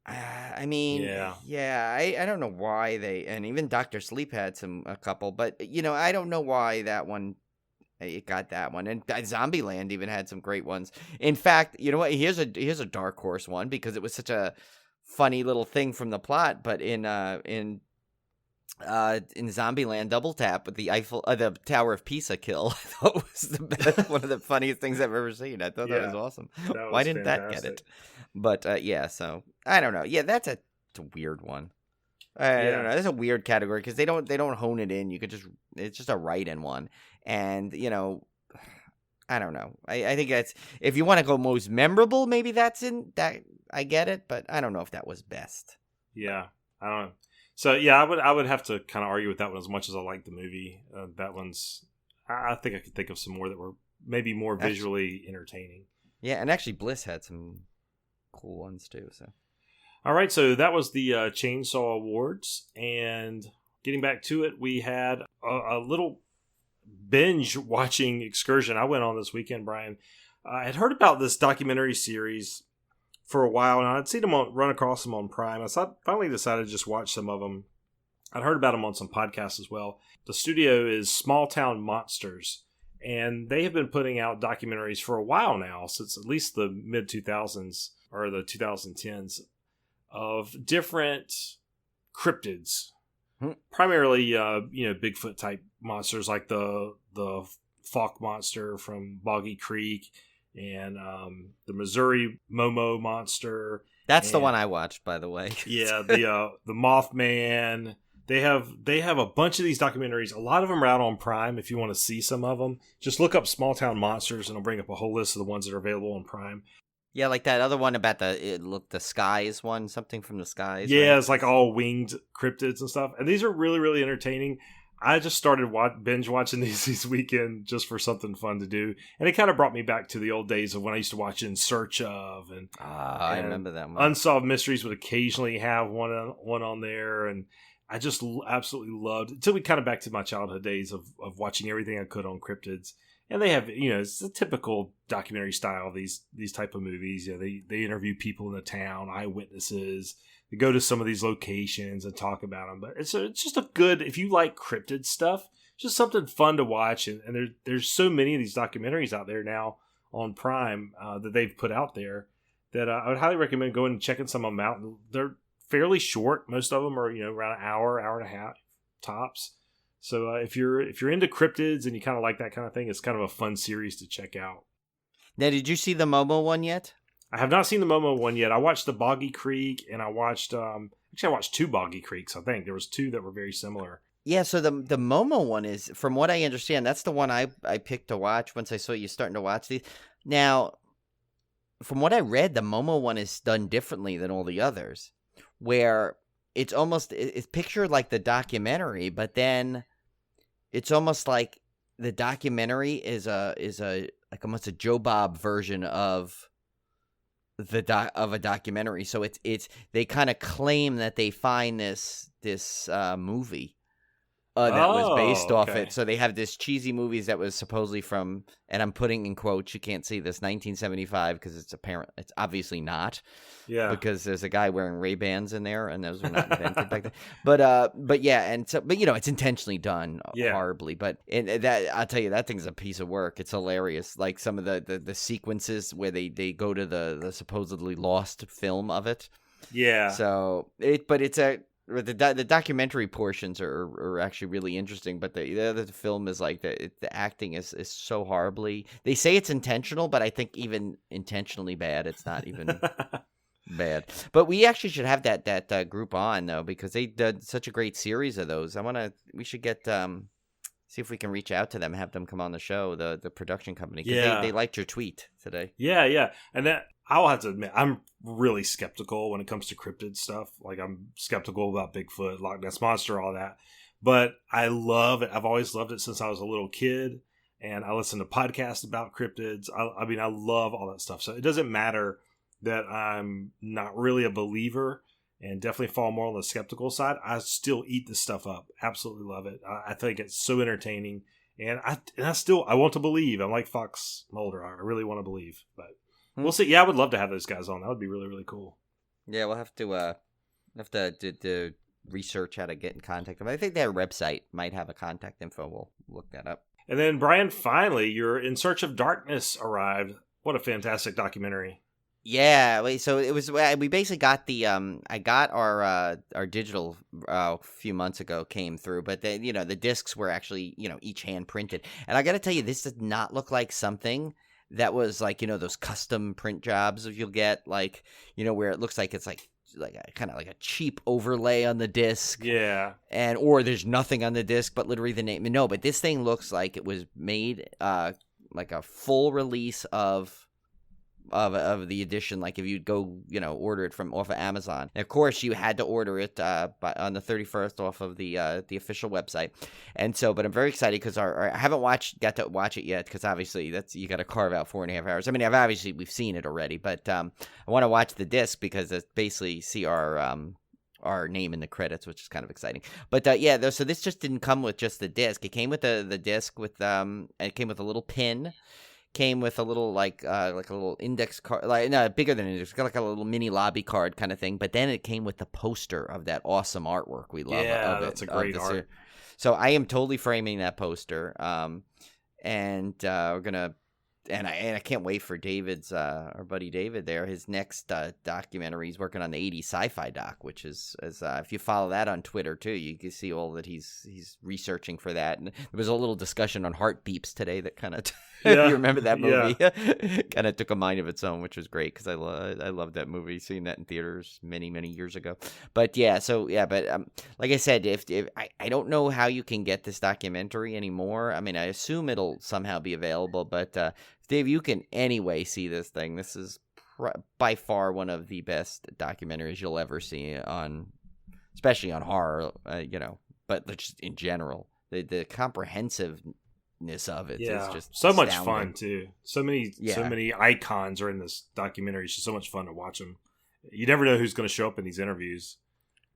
I mean, I don't know why and even Dr. Sleep had a couple, but I don't know why that one it got that one. And Zombieland even had some great ones. In fact, you know what? Here's a dark horse one because it was such a funny little thing from the plot, but in Zombieland, Double Tap with the Tower of Pisa kill, I thought was one of the funniest things I've ever seen. I thought that was awesome. Why didn't that get it? But so I don't know. Yeah, it's a weird one. I don't know. There's a weird category because they don't hone it in. It's just a write-in one, and I don't know. I think that's if you want to go most memorable, maybe that's in that. I get it, but I don't know if that was best. Yeah, I don't know. So yeah, I would have to kind of argue with that one as much as I like the movie. That one's, I think I could think of some more that were maybe more visually entertaining. Yeah, and actually Bliss had some cool ones too. So, all right, so that was the Chainsaw Awards, and getting back to it, we had a little binge watching excursion I went on this weekend. Brian, I had heard about this documentary series for a while, and I'd seen them run across them on Prime. I finally decided to just watch some of them. I'd heard about them on some podcasts as well. The studio is Small Town Monsters, and they have been putting out documentaries for a while now, since at least the mid-2000s or the 2010s, of different cryptids. Primarily, Bigfoot-type monsters like the Fawk Monster from Boggy Creek, and the Missouri Momo monster. That's the one I watched, by the way. Yeah, the Mothman. They have a bunch of these documentaries. A lot of them are out on Prime. If you want to see some of them, just look up Small Town Monsters, and it'll bring up a whole list of the ones that are available on Prime. Yeah, like that other one about the skies one, something from the skies. Yeah, right? It's like all winged cryptids and stuff. And these are really, really entertaining. I just started binge watching these this weekend just for something fun to do, and it kind of brought me back to the old days of when I used to watch In Search Of, and I remember that one. Unsolved Mysteries would occasionally have one on there, and I just absolutely loved until we kind of back to my childhood days of watching everything I could on cryptids. And they have, it's the typical documentary style of these type of movies. They interview people in the town, eyewitnesses. They go to some of these locations and talk about them. But it's just a good, if you like cryptid stuff, just something fun to watch. And there's so many of these documentaries out there now on Prime that they've put out there that I would highly recommend going and checking some of them out. They're fairly short. Most of them are around an hour and a half tops. So if you're into cryptids and you kind of like that kind of thing, it's kind of a fun series to check out. Now, did you see the Momo one yet? I have not seen the Momo one yet. I watched the Boggy Creek, and I watched I watched 2 Boggy Creeks. I think there was 2 that were very similar. Yeah, so the Momo one is, from what I understand, that's the one I picked to watch once I saw you starting to watch these. Now, from what I read, the Momo one is done differently than all the others, where it's pictured like the documentary, but then it's almost like the documentary is like almost a Joe Bob version of a documentary. So it's they kind of claim that they find this movie that was based off it. So they have this cheesy movies that was supposedly from, and I'm putting in quotes, you can't see this, 1975, because it's obviously not. Yeah. Because there's a guy wearing Ray-Bans in there, and those were not invented back then. But yeah, it's intentionally done horribly. But that, I'll tell you, that thing's a piece of work. It's hilarious. Like some of the sequences where they go to the supposedly lost film of it. Yeah. So the documentary portions are actually really interesting, but the film is like the acting is so horribly. They say it's intentional, but I think even intentionally bad, it's not even bad. But we actually should have that group on though, because they did such a great series of those. We should get see if we can reach out to them, have them come on the show, the production company. Yeah, they liked your tweet today. Yeah, and that. I'll have to admit, I'm really skeptical when it comes to cryptid stuff. Like, I'm skeptical about Bigfoot, Loch Ness Monster, all that. But I love it. I've always loved it since I was a little kid. And I listen to podcasts about cryptids. I mean, I love all that stuff. So it doesn't matter that I'm not really a believer and definitely fall more on the skeptical side. I still eat this stuff up. Absolutely love it. I think it's so entertaining. And I want to believe. I'm like Fox Mulder. I really want to believe. But we'll see. Yeah, I would love to have those guys on. That would be really, really cool. Yeah, we'll have to do research how to get in contact with them. I think their website might have a contact info. We'll look that up. And then, Brian, finally, your In Search of Darkness arrived. What a fantastic documentary. Yeah, so it was. We basically got I got our digital a few months ago, came through, but the discs were actually each hand printed, and I got to tell you, this does not look like something that was like, those custom print jobs you'll get, like, where it looks like it's like kind of like a cheap overlay on the disc. Yeah. Or there's nothing on the disc but literally the name. No, but this thing looks like it was made like a full release of the edition, like if you'd go order it off of Amazon. And of course you had to order it on the 31st off of the official website. And so, but I'm very excited because I haven't got to watch it yet, because obviously you got to carve out 4.5 hours. I mean, we've seen it already, but I want to watch the disc because it's basically see our name in the credits, which is kind of exciting. But so this just didn't come with just the disc. It came with the disc with it came with a little pin. Came with a little like a little index card, like no, bigger than an index, like a little mini lobby card kind of thing. But then it came with the poster of that awesome artwork we love. Yeah, that's a great art. So I am totally framing that poster, and we're gonna. And I can't wait for David's our buddy David there. His next documentary, he's working on the 80s sci-fi doc, which is if you follow that on Twitter too, you can see all that he's researching for that. And there was a little discussion on heart beeps today that kind of you remember that movie? Yeah. Kind of took a mind of its own, which was great because I loved that movie. Seeing that in theaters many years ago. But like I said, if I don't know how you can get this documentary anymore. I mean, I assume it'll somehow be available, but. Dave, you can anyway see this thing. This is by far one of the best documentaries you'll ever see especially on horror, but just in general. the comprehensiveness of it is just so much astounding. fun too. So many icons are in this documentary. It's just so much fun to watch them. You never know who's going to show up in these interviews.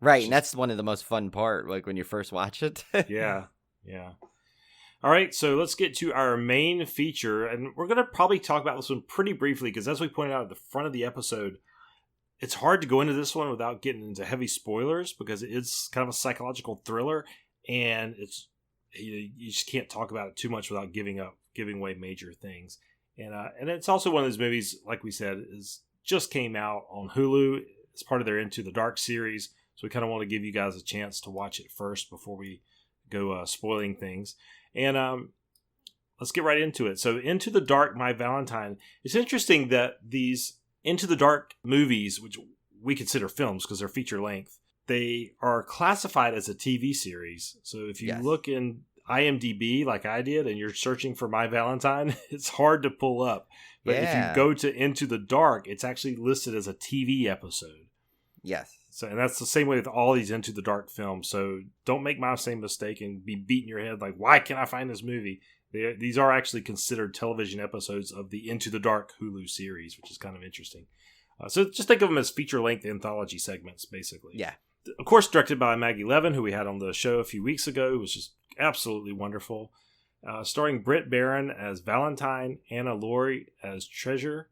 Right, and that's one of the most fun part, like when you first watch it. Yeah. All right, so let's get to our main feature, and we're going to probably talk about this one pretty briefly, because as we pointed out at the front of the episode, it's hard to go into this one without getting into heavy spoilers, because it's kind of a psychological thriller, and you just can't talk about it too much without giving away major things. And it's also one of those movies, like we said, just came out on Hulu. It's part of their Into the Dark series. So we kind of want to give you guys a chance to watch it first before we go spoiling things. And let's get right into it. So Into the Dark, My Valentine. It's interesting that these Into the Dark movies, which we consider films because they're feature length, they are classified as a TV series. So if you look in IMDb like I did and you're searching for My Valentine, it's hard to pull up. But if you go to Into the Dark, it's actually listed as a TV episode. Yes. So, and that's the same way with all these Into the Dark films. So don't make my same mistake and be beating your head like, why can't I find this movie? These are actually considered television episodes of the Into the Dark Hulu series, which is kind of interesting. So just think of them as feature-length anthology segments, basically. Yeah. Of course, directed by Maggie Levin, who we had on the show a few weeks ago, who was just absolutely wonderful. Starring Britt Barron as Valentine, Anna Laurie as Treasure,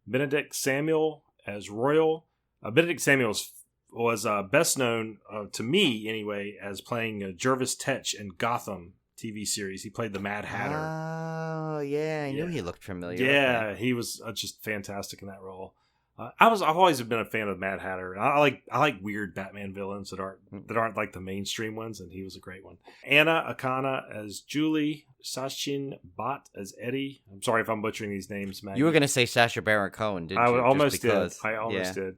Benedict Samuel as Royal. Benedict Samuel was best known, to me anyway, as playing Jervis Tetch in Gotham TV series. He played the Mad Hatter. Oh, yeah. I knew he looked familiar. Yeah, he was just fantastic in that role. I've always been a fan of Mad Hatter. I like weird Batman villains that aren't like the mainstream ones, and he was a great one. Anna Akana as Julie, Sachin Bhatt as Eddie. I'm sorry if I'm butchering these names, Maggie. You were going to say Sacha Baron Cohen, didn't you? I almost did.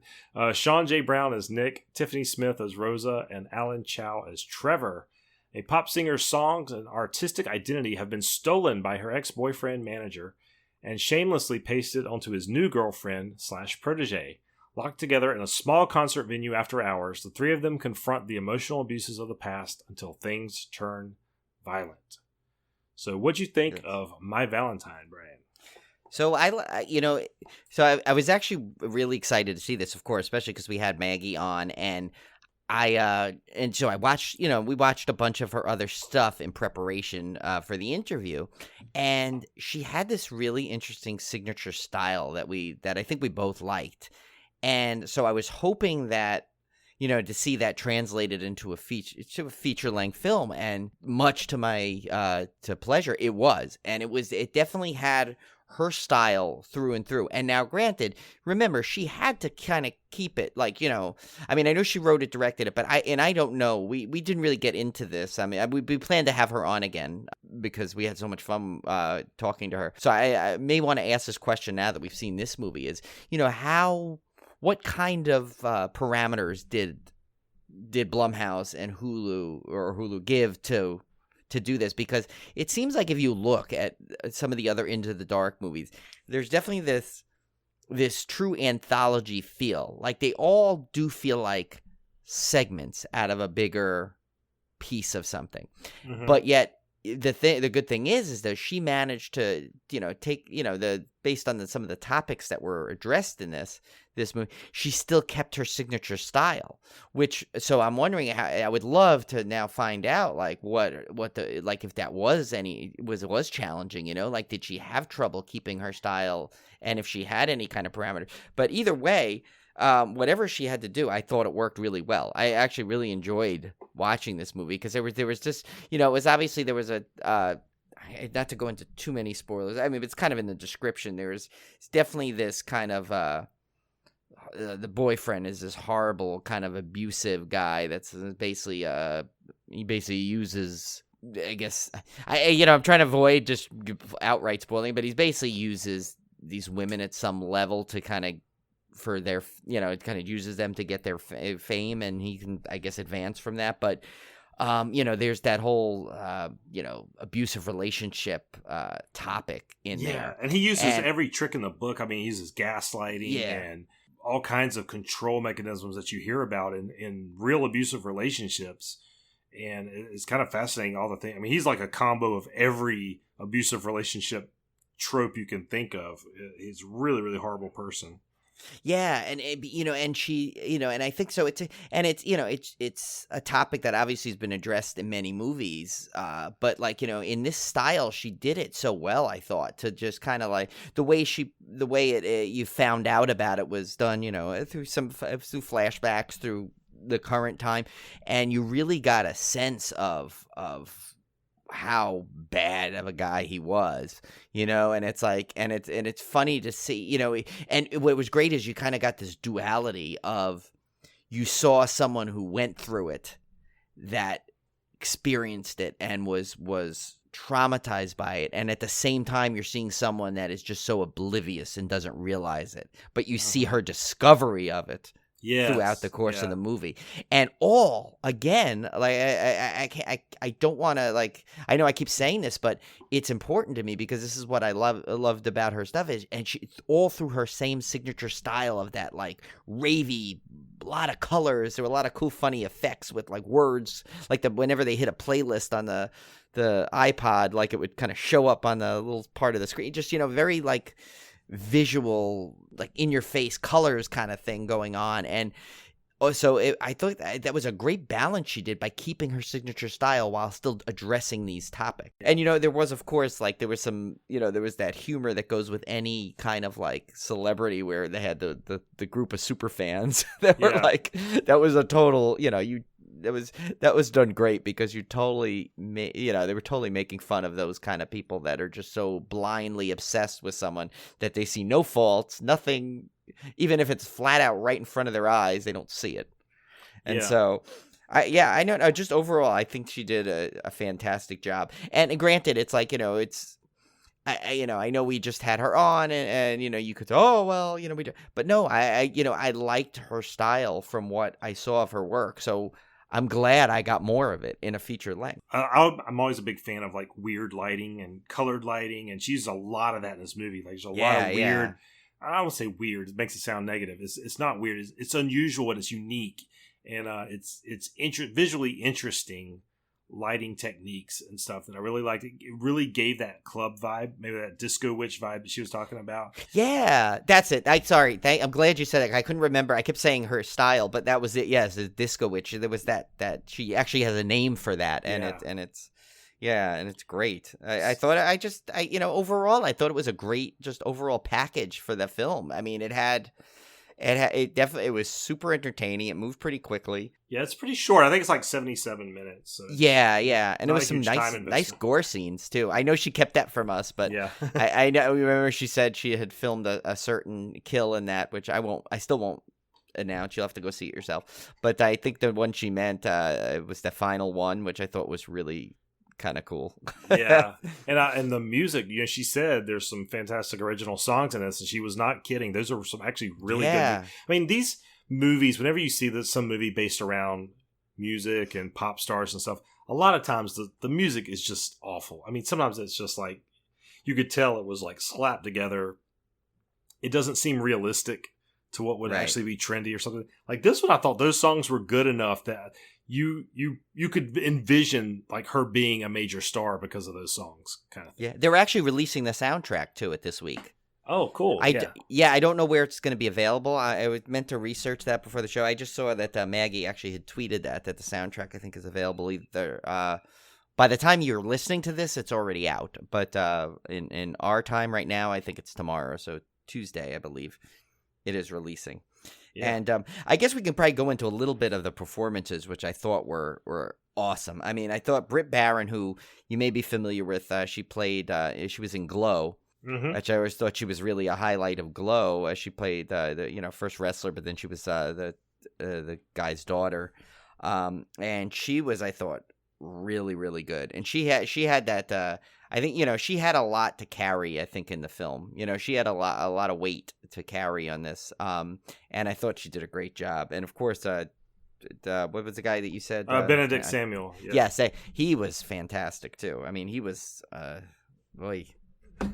Sean J. Brown as Nick, Tiffany Smith as Rosa, and Alan Chow as Trevor. A pop singer's songs and artistic identity have been stolen by her ex-boyfriend manager and shamelessly pasted onto his new girlfriend/protege. Locked together in a small concert venue after hours, the three of them confront the emotional abuses of the past until things turn violent. So what'd you think of My Valentine, Brian? So I was actually really excited to see this, of course, especially because we had Maggie on, and so I watched, we watched a bunch of her other stuff in preparation for the interview, and she had this really interesting signature style that I think we both liked. And so I was hoping that, to see that translated into a feature-length film, and much to my to pleasure, it was. And it definitely had her style through and through. And now, granted, remember, she had to kind of keep it like, I know she wrote it, directed it, but I don't know. We didn't really get into this. I mean, we planned to have her on again because we had so much fun talking to her. So I may want to ask this question now that we've seen this movie is, what kind of parameters did Blumhouse and Hulu give to do this? Because it seems like if you look at some of the other Into the Dark movies, there's definitely this true anthology feel. Like they all do feel like segments out of a bigger piece of something. Mm-hmm. But yet the good thing is that she managed to, take, based on some of the topics that were addressed in this movie, she still kept her signature style, so I'm wondering how, I would love to now find out like if that was challenging, like did she have trouble keeping her style, and if she had any kind of parameter. But either way, whatever she had to do, I thought it worked really well. I actually really enjoyed watching this movie because there was just, it was obviously there was a not to go into too many spoilers. I mean, it's kind of in the description. It's definitely this kind of the boyfriend is this horrible kind of abusive guy that's basically he basically uses, I guess, I'm trying to avoid just outright spoiling, but he basically uses these women at some level to kind of for their, it kind of uses them to get their fame, and he can, I guess, advance from that. But there's that whole, abusive relationship topic in there. Yeah, and he uses every trick in the book. I mean, he uses gaslighting and all kinds of control mechanisms that you hear about in real abusive relationships. And it's kind of fascinating, all the things. I mean, he's like a combo of every abusive relationship trope you can think of. He's a really, really horrible person. Yeah, and and she, and I think so. It's a topic that obviously has been addressed in many movies. But like in this style, she did it so well. I thought to just kind of like the way you found out about it was done, through flashbacks through the current time, and you really got a sense of how bad of a guy he was, and it's like, and it's funny to see, and what was great is you kind of got this duality of, you saw someone who went through it, that experienced it and was traumatized by it, and at the same time you're seeing someone that is just so oblivious and doesn't realize it, but you see her discovery of it. Yes, throughout the course of the movie, and all again, like I don't want to, like, I know I keep saying this, but it's important to me because this is what I loved about her stuff is, and she all through her same signature style of that like ravey, a lot of colors, there were a lot of cool funny effects with like words, like whenever they hit a playlist on the iPod, like it would kind of show up on the little part of the screen, just very like visual, like in your face colors kind of thing going on. And so I thought that was a great balance she did by keeping her signature style while still addressing these topics. And there was, of course, like there was some, there was that humor that goes with any kind of like celebrity where they had the group of super fans that were like, that was a total, that was done great because you totally, they were totally making fun of those kind of people that are just so blindly obsessed with someone that they see no faults, nothing, even if it's flat out right in front of their eyes, they don't see it. And so, I know, just overall, I think she did a fantastic job. And granted, it's like, I know we just had her on and you could say, oh, well, we do. But no, I liked her style from what I saw of her work. So I'm glad I got more of it in a feature length. I'm always a big fan of like weird lighting and colored lighting, and she used a lot of that in this movie. Like there's a lot of weird. Yeah. I don't want to say weird; it makes it sound negative. It's not weird. It's unusual and it's unique, and it's visually interesting lighting techniques and stuff that I really liked. It really gave that club vibe, maybe that disco witch vibe that she was talking about. Yeah, that's it. I'm glad you said that. I couldn't remember. I kept saying her style, but that was it. Yes, the disco witch. There was that she actually has a name for that, and it's great. I thought overall I thought it was a great just overall package for the film. I mean, it was super entertaining. It moved pretty quickly. Yeah, it's pretty short. I think it's like 77 minutes. So yeah. And there was some nice gore scenes too. I know she kept that from us, but yeah. I remember she said she had filmed a certain kill in that, which I still won't announce. You'll have to go see it yourself. But I think the one she meant was the final one, which I thought was really kind of cool. Yeah, and the music, she said there's some fantastic original songs in this, and she was not kidding. Those are some actually really good. I mean, these movies, whenever you see some movie based around music and pop stars and stuff, a lot of times the music is just awful. I mean, sometimes it's just like you could tell it was like slapped together. It doesn't seem realistic to what would actually be trendy or something. Like this one, I thought those songs were good enough that you could envision like her being a major star because of those songs, kind of thing. Yeah, they're actually releasing the soundtrack to it this week. Oh, cool. I don't know where it's going to be available. I was meant to research that before the show. I just saw that Maggie actually had tweeted that the soundtrack, I think, is available either. By the time you're listening to this, it's already out. But in our time right now, I think it's tomorrow. So Tuesday, I believe, it is releasing. Yeah. And I guess we can probably go into a little bit of the performances, which I thought were awesome. I mean, I thought Britt Baron, who you may be familiar with, she was in Glow, which I always thought she was really a highlight of Glow. She played the first wrestler, but then she was the guy's daughter, and she was, I thought, really, really good. And she had that. I think she had a lot to carry. I think in the film, she had a lot of weight to carry on this. And I thought she did a great job. And of course, what was the guy that you said? Benedict Samuel. Yeah. Yes, he was fantastic too. I mean, he was. Boy,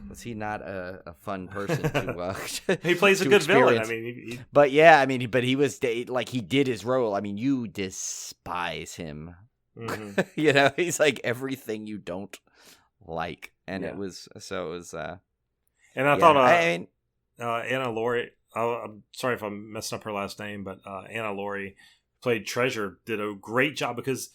was he not a fun person to? He plays a good villain. I mean, but he was like he did his role. I mean, you despise him. Mm-hmm. You know, he's like everything you don't like, and Yeah. it was. And I Yeah, thought I mean, Anna Laurie, I'm sorry if I'm messing up her last name, but Anna Laurie played Treasure, did a great job because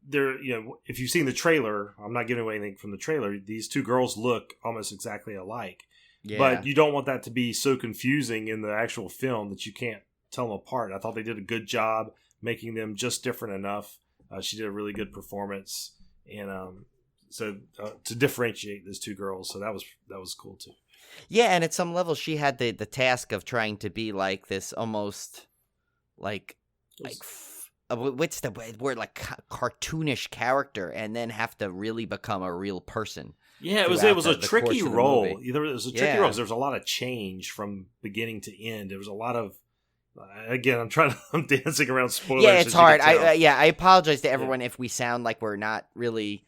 if you've seen the trailer, I'm not giving away anything from the trailer. These two girls look almost exactly alike, yeah. but you don't want that to be so confusing in the actual film that you can't tell them apart. I thought they did a good job making them just different enough. She did a really good performance, and to differentiate those two girls, so that was cool too. Yeah, and at some level, she had the task of trying to be like this almost what's the word, like cartoonish character, and then have to really become a real person. Yeah, it was a tricky role. It was a tricky role because there was a lot of change from beginning to end. There was a lot of again, I'm dancing around spoilers. Yeah, it's hard. I apologize to everyone if we sound like we're not really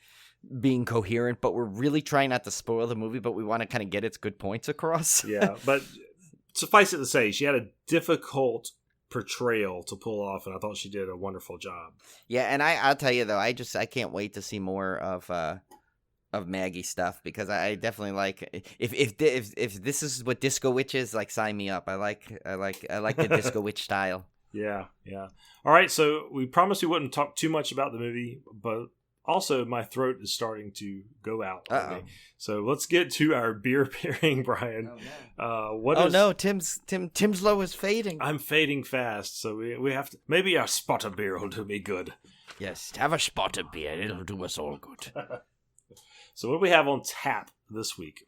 being coherent, but we're really trying not to spoil the movie, but we want to kind of get its good points across. Yeah, but suffice it to say, she had a difficult portrayal to pull off, and I thought she did a wonderful job. Yeah, and I'll tell you though, I can't wait to see more of Maggie stuff, because I definitely like if this is what Disco Witch is, like, sign me up. I like the Disco Witch style. Yeah. All right, so we promised we wouldn't talk too much about the movie, but also my throat is starting to go out. So let's get to our beer pairing, Brian. Oh no, Tim's low is fading. I'm fading fast, so we have to. Maybe a spot of beer will do me good. Yes, have a spot of beer. It'll do us all good. So what do we have on tap this week?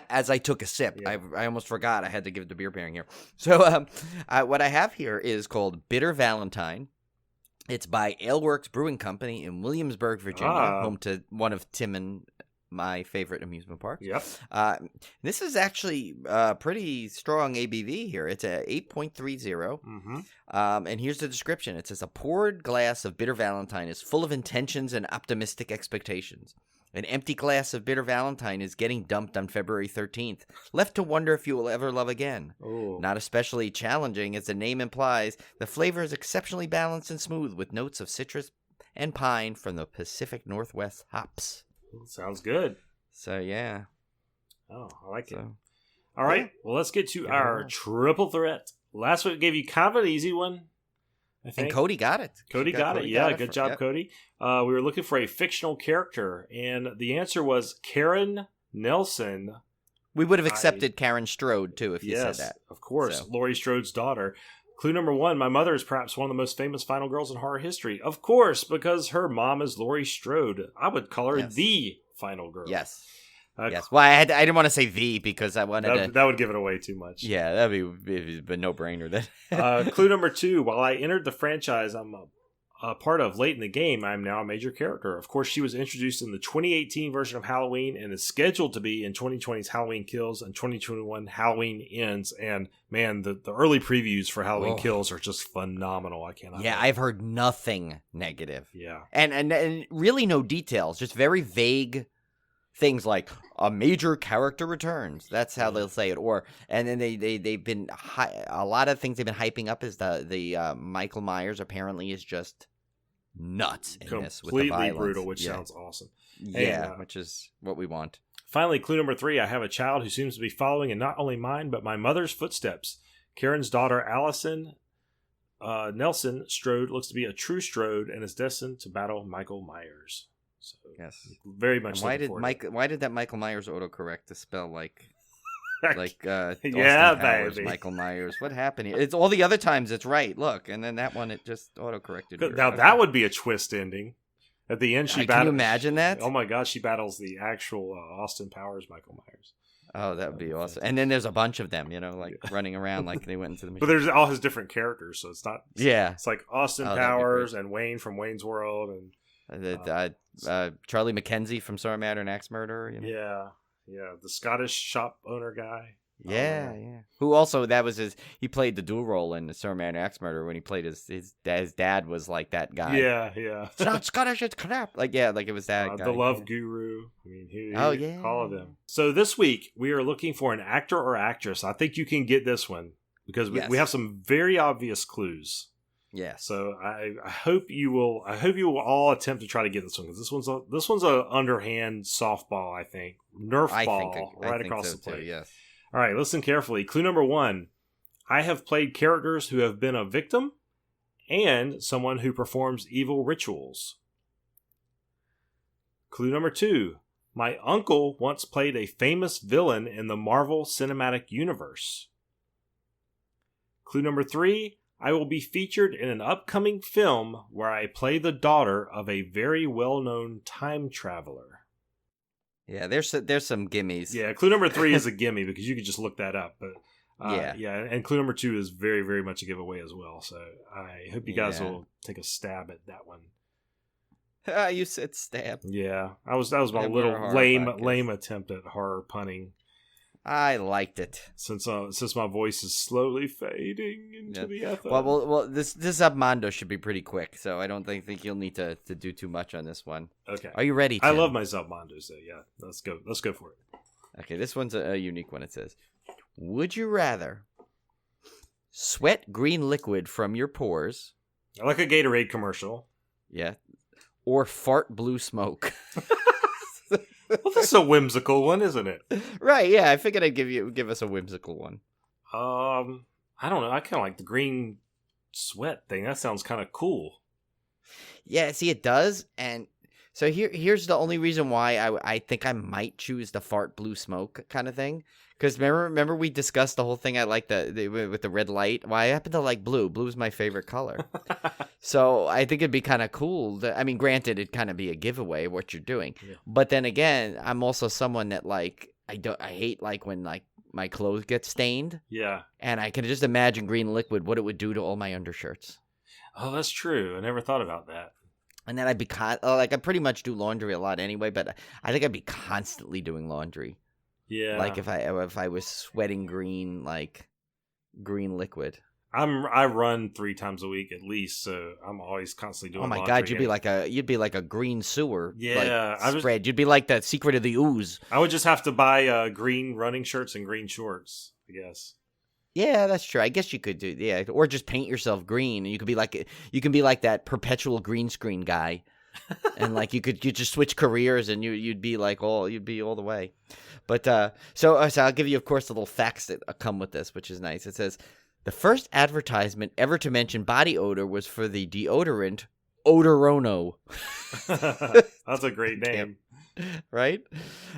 As I took a sip, I almost forgot I had to give the beer pairing here. So what I have here is called Bitter Valentine. It's by Aleworks Brewing Company in Williamsburg, Virginia, home to one of Tim and my favorite amusement parks. Yep. This is actually pretty strong ABV here. It's a 8.30. Mm-hmm. And here's the description. It says, a poured glass of Bitter Valentine is full of intentions and optimistic expectations. An empty glass of Bitter Valentine is getting dumped on February 13th, left to wonder if you will ever love again. Ooh. Not especially challenging, as the name implies, the flavor is exceptionally balanced and smooth, with notes of citrus and pine from the Pacific Northwest hops. Sounds good. So, yeah. Oh, I like it. All right, well, let's get to our triple threat. Last week gave you kind of an easy one, I think. And Cody got it. Cody got it. Yeah, good job, Cody. We were looking for a fictional character, and the answer was Karen Nelson. We would have accepted Karen Strode, too, if you said that. Of course. Laurie Strode's daughter. Clue number 1, my mother is perhaps one of the most famous final girls in horror history. Of course, because her mom is Laurie Strode. I would call her the final girl. Yes. Yes. Well, I didn't want to say the, because I wanted that would give it away too much. Yeah, that'd be a no-brainer then. Clue number 2, while I entered the franchise I'm a part of late in the game, I'm now a major character. Of course, she was introduced in the 2018 version of Halloween and is scheduled to be in 2020's Halloween Kills and 2021 Halloween Ends. And man, the early previews for Halloween Kills are just phenomenal. I cannot. Yeah, I've heard nothing negative. Yeah, and really no details, just very vague things like a major character returns. That's how they'll say it. And then they've been a lot of things they've been hyping up is the Michael Myers apparently is just nuts in this with the violence. Completely brutal, which sounds awesome. Yeah, which is what we want. Finally, clue number 3, I have a child who seems to be following in not only mine, but my mother's footsteps. Karen's daughter, Allison Nelson Strode, looks to be a true Strode and is destined to battle Michael Myers. So, yes, very much. Why did that Michael Myers autocorrect to spell like yeah, Powers, baby. Michael Myers? What happened here? It's all the other times it's right. Look, and then that one it just autocorrected. Now that would be a twist ending. At the end, she battles. Can you imagine that? Oh my gosh, she battles the actual Austin Powers Michael Myers. Oh, that would be awesome. And then there's a bunch of them, running around like they went into the mission. But there's all his different characters, so it's not. Yeah, it's like Austin Powers and Wayne from Wayne's World and. Charlie McKenzie from Sorry Matter and Axe Murderer. Yeah, the Scottish shop owner guy. Yeah. Who also he played the dual role in the Sorry Matter and Axe Murderer when he played his dad was like that guy. Yeah. It's not Scottish, it's crap. Like it was that guy. The Love Guru. I mean, all of them. So this week we are looking for an actor or actress. I think you can get this one because we have some very obvious clues. Yeah. So I hope you will. I hope you will all attempt to try to get this one, because this one's a underhand softball. I think Nerf ball right across the plate. Too, yes. All right, listen carefully. Clue number 1: I have played characters who have been a victim and someone who performs evil rituals. Clue number 2: my uncle once played a famous villain in the Marvel Cinematic Universe. Clue number 3: I will be featured in an upcoming film where I play the daughter of a very well-known time traveler. Yeah, there's some gimmies. Yeah, clue number 3 is a gimme because you could just look that up. But yeah, and clue number 2 is very, very much a giveaway as well. So I hope you guys will take a stab at that one. You said stab. Yeah, that was my little lame attempt at horror punning. I liked it. Since my voice is slowly fading into the ether. Well, this Submondo should be pretty quick, so I don't think you'll need to do too much on this one. Okay. Are you ready, Tim? I love my Submondo, so yeah, let's go for it. Okay, this one's a unique one. It says, would you rather sweat green liquid from your pores? I like a Gatorade commercial. Yeah. Or fart blue smoke? Well, that's a whimsical one, isn't it? Right, yeah. I figured I'd give us a whimsical one. I don't know. I kind of like the green sweat thing. That sounds kind of cool. Yeah, see, it does. And so here's the only reason why I think I might choose the fart blue smoke kind of thing. Because remember we discussed the whole thing. I like with the red light. Well, I happen to like blue. Blue is my favorite color. So I think it'd be kind of cool. Granted, it'd kind of be a giveaway what you're doing. Yeah. But then again, I'm also someone that like I hate like when like my clothes get stained. Yeah. And I can just imagine green liquid, what it would do to all my undershirts. Oh, that's true. I never thought about that. And then I'd be I pretty much do laundry a lot anyway, but I think I'd be constantly doing laundry. Yeah. Like if I was sweating green liquid. I run 3 times a week at least, so I'm always constantly doing. Oh my laundry. God, you'd be like a green sewer. Yeah, spread. You'd be like the Secret of the Ooze. I would just have to buy green running shirts and green shorts, I guess. Yeah, that's true. I guess you could do or just paint yourself green, and you can be like that perpetual green screen guy, and like you just switch careers, and you'd be all the way. But so I'll give you, of course, the little facts that come with this, which is nice. It says the first advertisement ever to mention body odor was for the deodorant Odorono. That's a great name. Right?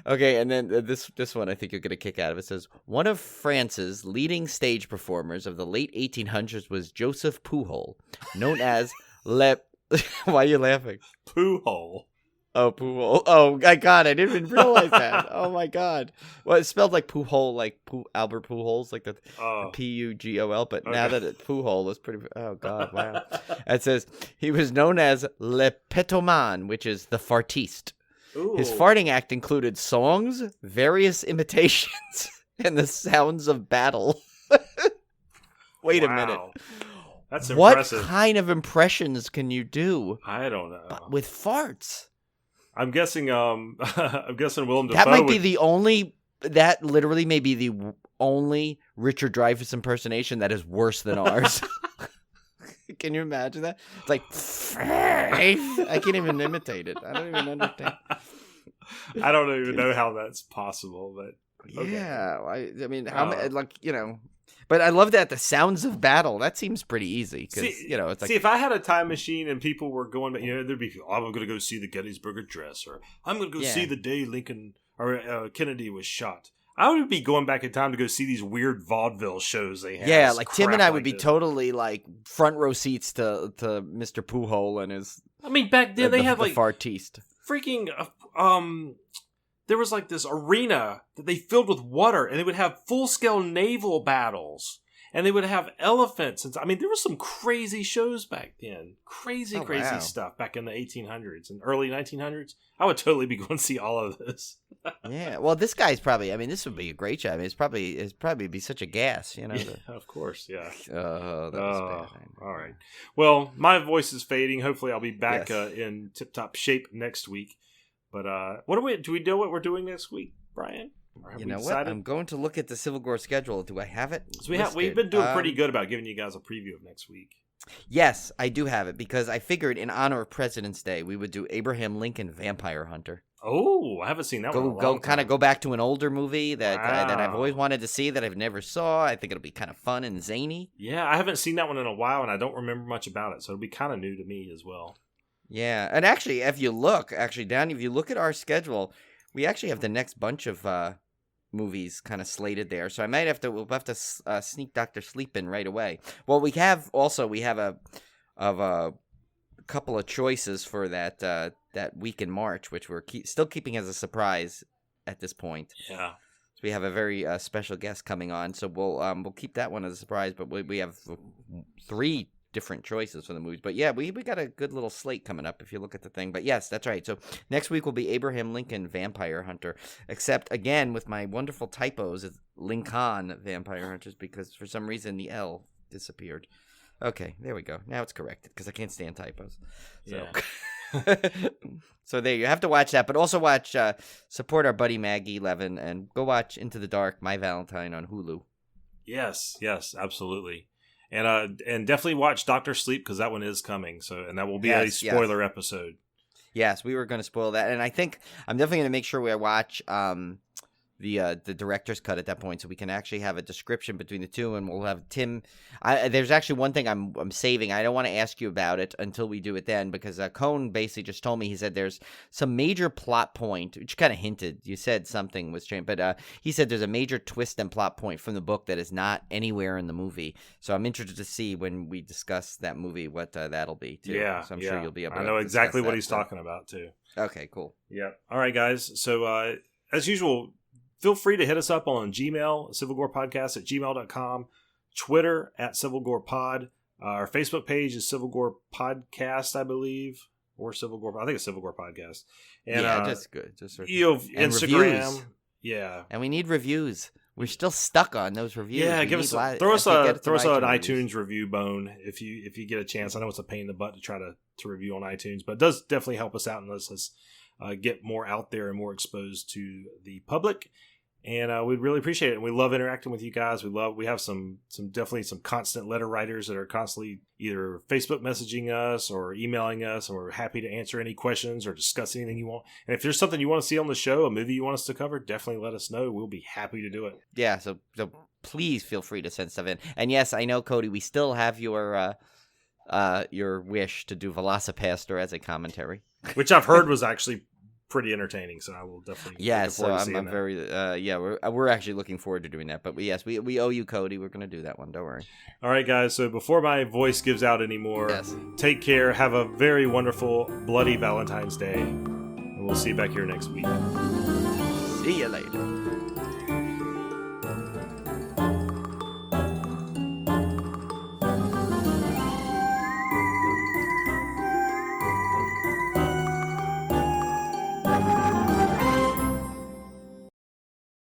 Okay, and then this one I think you're going to kick out of. It says, one of France's leading stage performers of the late 1800s was Joseph Pujol, known as Why are you laughing? Pujol. Oh, Pujol. Oh, my God, I didn't even realize that. Oh, my God. Well, it's spelled like Pujol, like Albert Pujols, like the Pugol, but now that it's Pujol, it's pretty... Oh, God, wow. It says, he was known as Le Petoman, which is the fartiste. Ooh. His farting act included songs, various imitations, and the sounds of battle. Wait a minute. That's impressive. What kind of impressions can you do? I don't know. With farts? I'm guessing Willem Dafoe. That might be the only. That literally may be the only Richard Dreyfuss impersonation that is worse than ours. Can you imagine that? It's like I can't even imitate it. I don't even understand. I don't even know how that's possible, but okay. Yeah, I mean, But I love that the sounds of battle. That seems pretty easy because it's like. See, if I had a time machine and people were going, there'd be people. I'm going to go see the Gettysburg Address, or I'm going to go see the day Lincoln or Kennedy was shot. I would be going back in time to go see these weird vaudeville shows they have. Yeah, like Tim and I would be totally like front row seats to Mr. Pujol and his. I mean, back then they had like fartiste. Freaking there was like this arena that they filled with water, and they would have full-scale naval battles, and they would have elephants. And I mean, there were some crazy shows back then. Crazy stuff back in the 1800s and early 1900s. I would totally be going to see all of this. Yeah, well, this guy's probably. I mean, this would be a great show. I mean, it's probably be such a gas, Yeah, of course, yeah. Oh, that was bad. All right. Well, my voice is fading. Hopefully, I'll be back in tip-top shape next week. But do we know what we're doing next week, Brian? You know what? I'm going to look at the Civil War schedule. Do I have it? So we've been doing pretty good about giving you guys a preview of next week. Yes, I do have it because I figured in honor of President's Day we would do Abraham Lincoln Vampire Hunter. Oh, I haven't seen that one in a long Kind of time. go back to an older movie that I've always Wow. wanted to see that I've never saw. I think it'll be kind of fun and zany. Yeah, I haven't seen that one in a while, and I don't remember much about it, so it'll be kind of new to me as well. Yeah, and actually, if you look at our schedule, we actually have the next bunch of movies kind of slated there. So we'll have to sneak Dr. Sleep in right away. Well, we have a couple of choices for that week in March, which we're still keeping as a surprise at this point. Yeah. So we have a very special guest coming on, so we'll keep that one as a surprise. But we have 3 different choices for the movies. But yeah, we got a good little slate coming up if you look at the thing. But yes, that's right. So next week will be Abraham Lincoln Vampire Hunter, except again with my wonderful typos, it's Lincoln Vampire Hunters because for some reason the L disappeared. Okay, there we go. Now it's corrected because I can't stand typos. So. Yeah. So there you have to watch that, but also watch support our buddy Maggie, Levin, and go watch Into the Dark, My Valentine on Hulu. Yes, absolutely. And definitely watch Dr. Sleep because that one is coming. So, and that will be a spoiler episode. Yes, we were going to spoil that, and I think I'm definitely going to make sure we watch the director's cut at that point, so we can actually have a description between the two, and we'll have Tim. There's actually one thing I'm saving. I don't want to ask you about it until we do it then, because Cone basically just told me, he said there's some major plot point, which kind of hinted. You said something was changed, but he said there's a major twist and plot point from the book that is not anywhere in the movie. So I'm interested to see when we discuss that movie what that'll be too. Yeah, so I'm sure you'll be able to I know exactly what he's so. talking about too. Okay, cool. Yeah. All right, guys. So as usual, feel free to hit us up on Gmail, civilgorepodcast@gmail.com, Twitter @civilgorepod. Our Facebook page is Civil Gore Podcast, I believe, or Civil Gore. I think it's Civil Gore Podcast. And, just good. Just Instagram. Reviews. Yeah. And we need reviews. We're still stuck on those reviews. Yeah, throw us an iTunes review bone if you get a chance. I know it's a pain in the butt to try to review on iTunes, but it does definitely help us out and lets us get more out there and more exposed to the public. And we'd really appreciate it. And we love interacting with you guys. We have some constant letter writers that are constantly either Facebook messaging us or emailing us, and we're happy to answer any questions or discuss anything you want. And if there's something you want to see on the show, a movie you want us to cover, definitely let us know. We'll be happy to do it. Yeah, so please feel free to send stuff in. And yes, I know, Cody, we still have your wish to do Velocipaster as a commentary, which I've heard was actually pretty entertaining, so I will definitely. Yeah, so I'm very we're actually looking forward to doing that. But yes, we owe you, Cody. We're gonna do that one. Don't worry. All right, guys. So before my voice gives out anymore, take care. Have a very wonderful, bloody Valentine's Day, and we'll see you back here next week. See you later.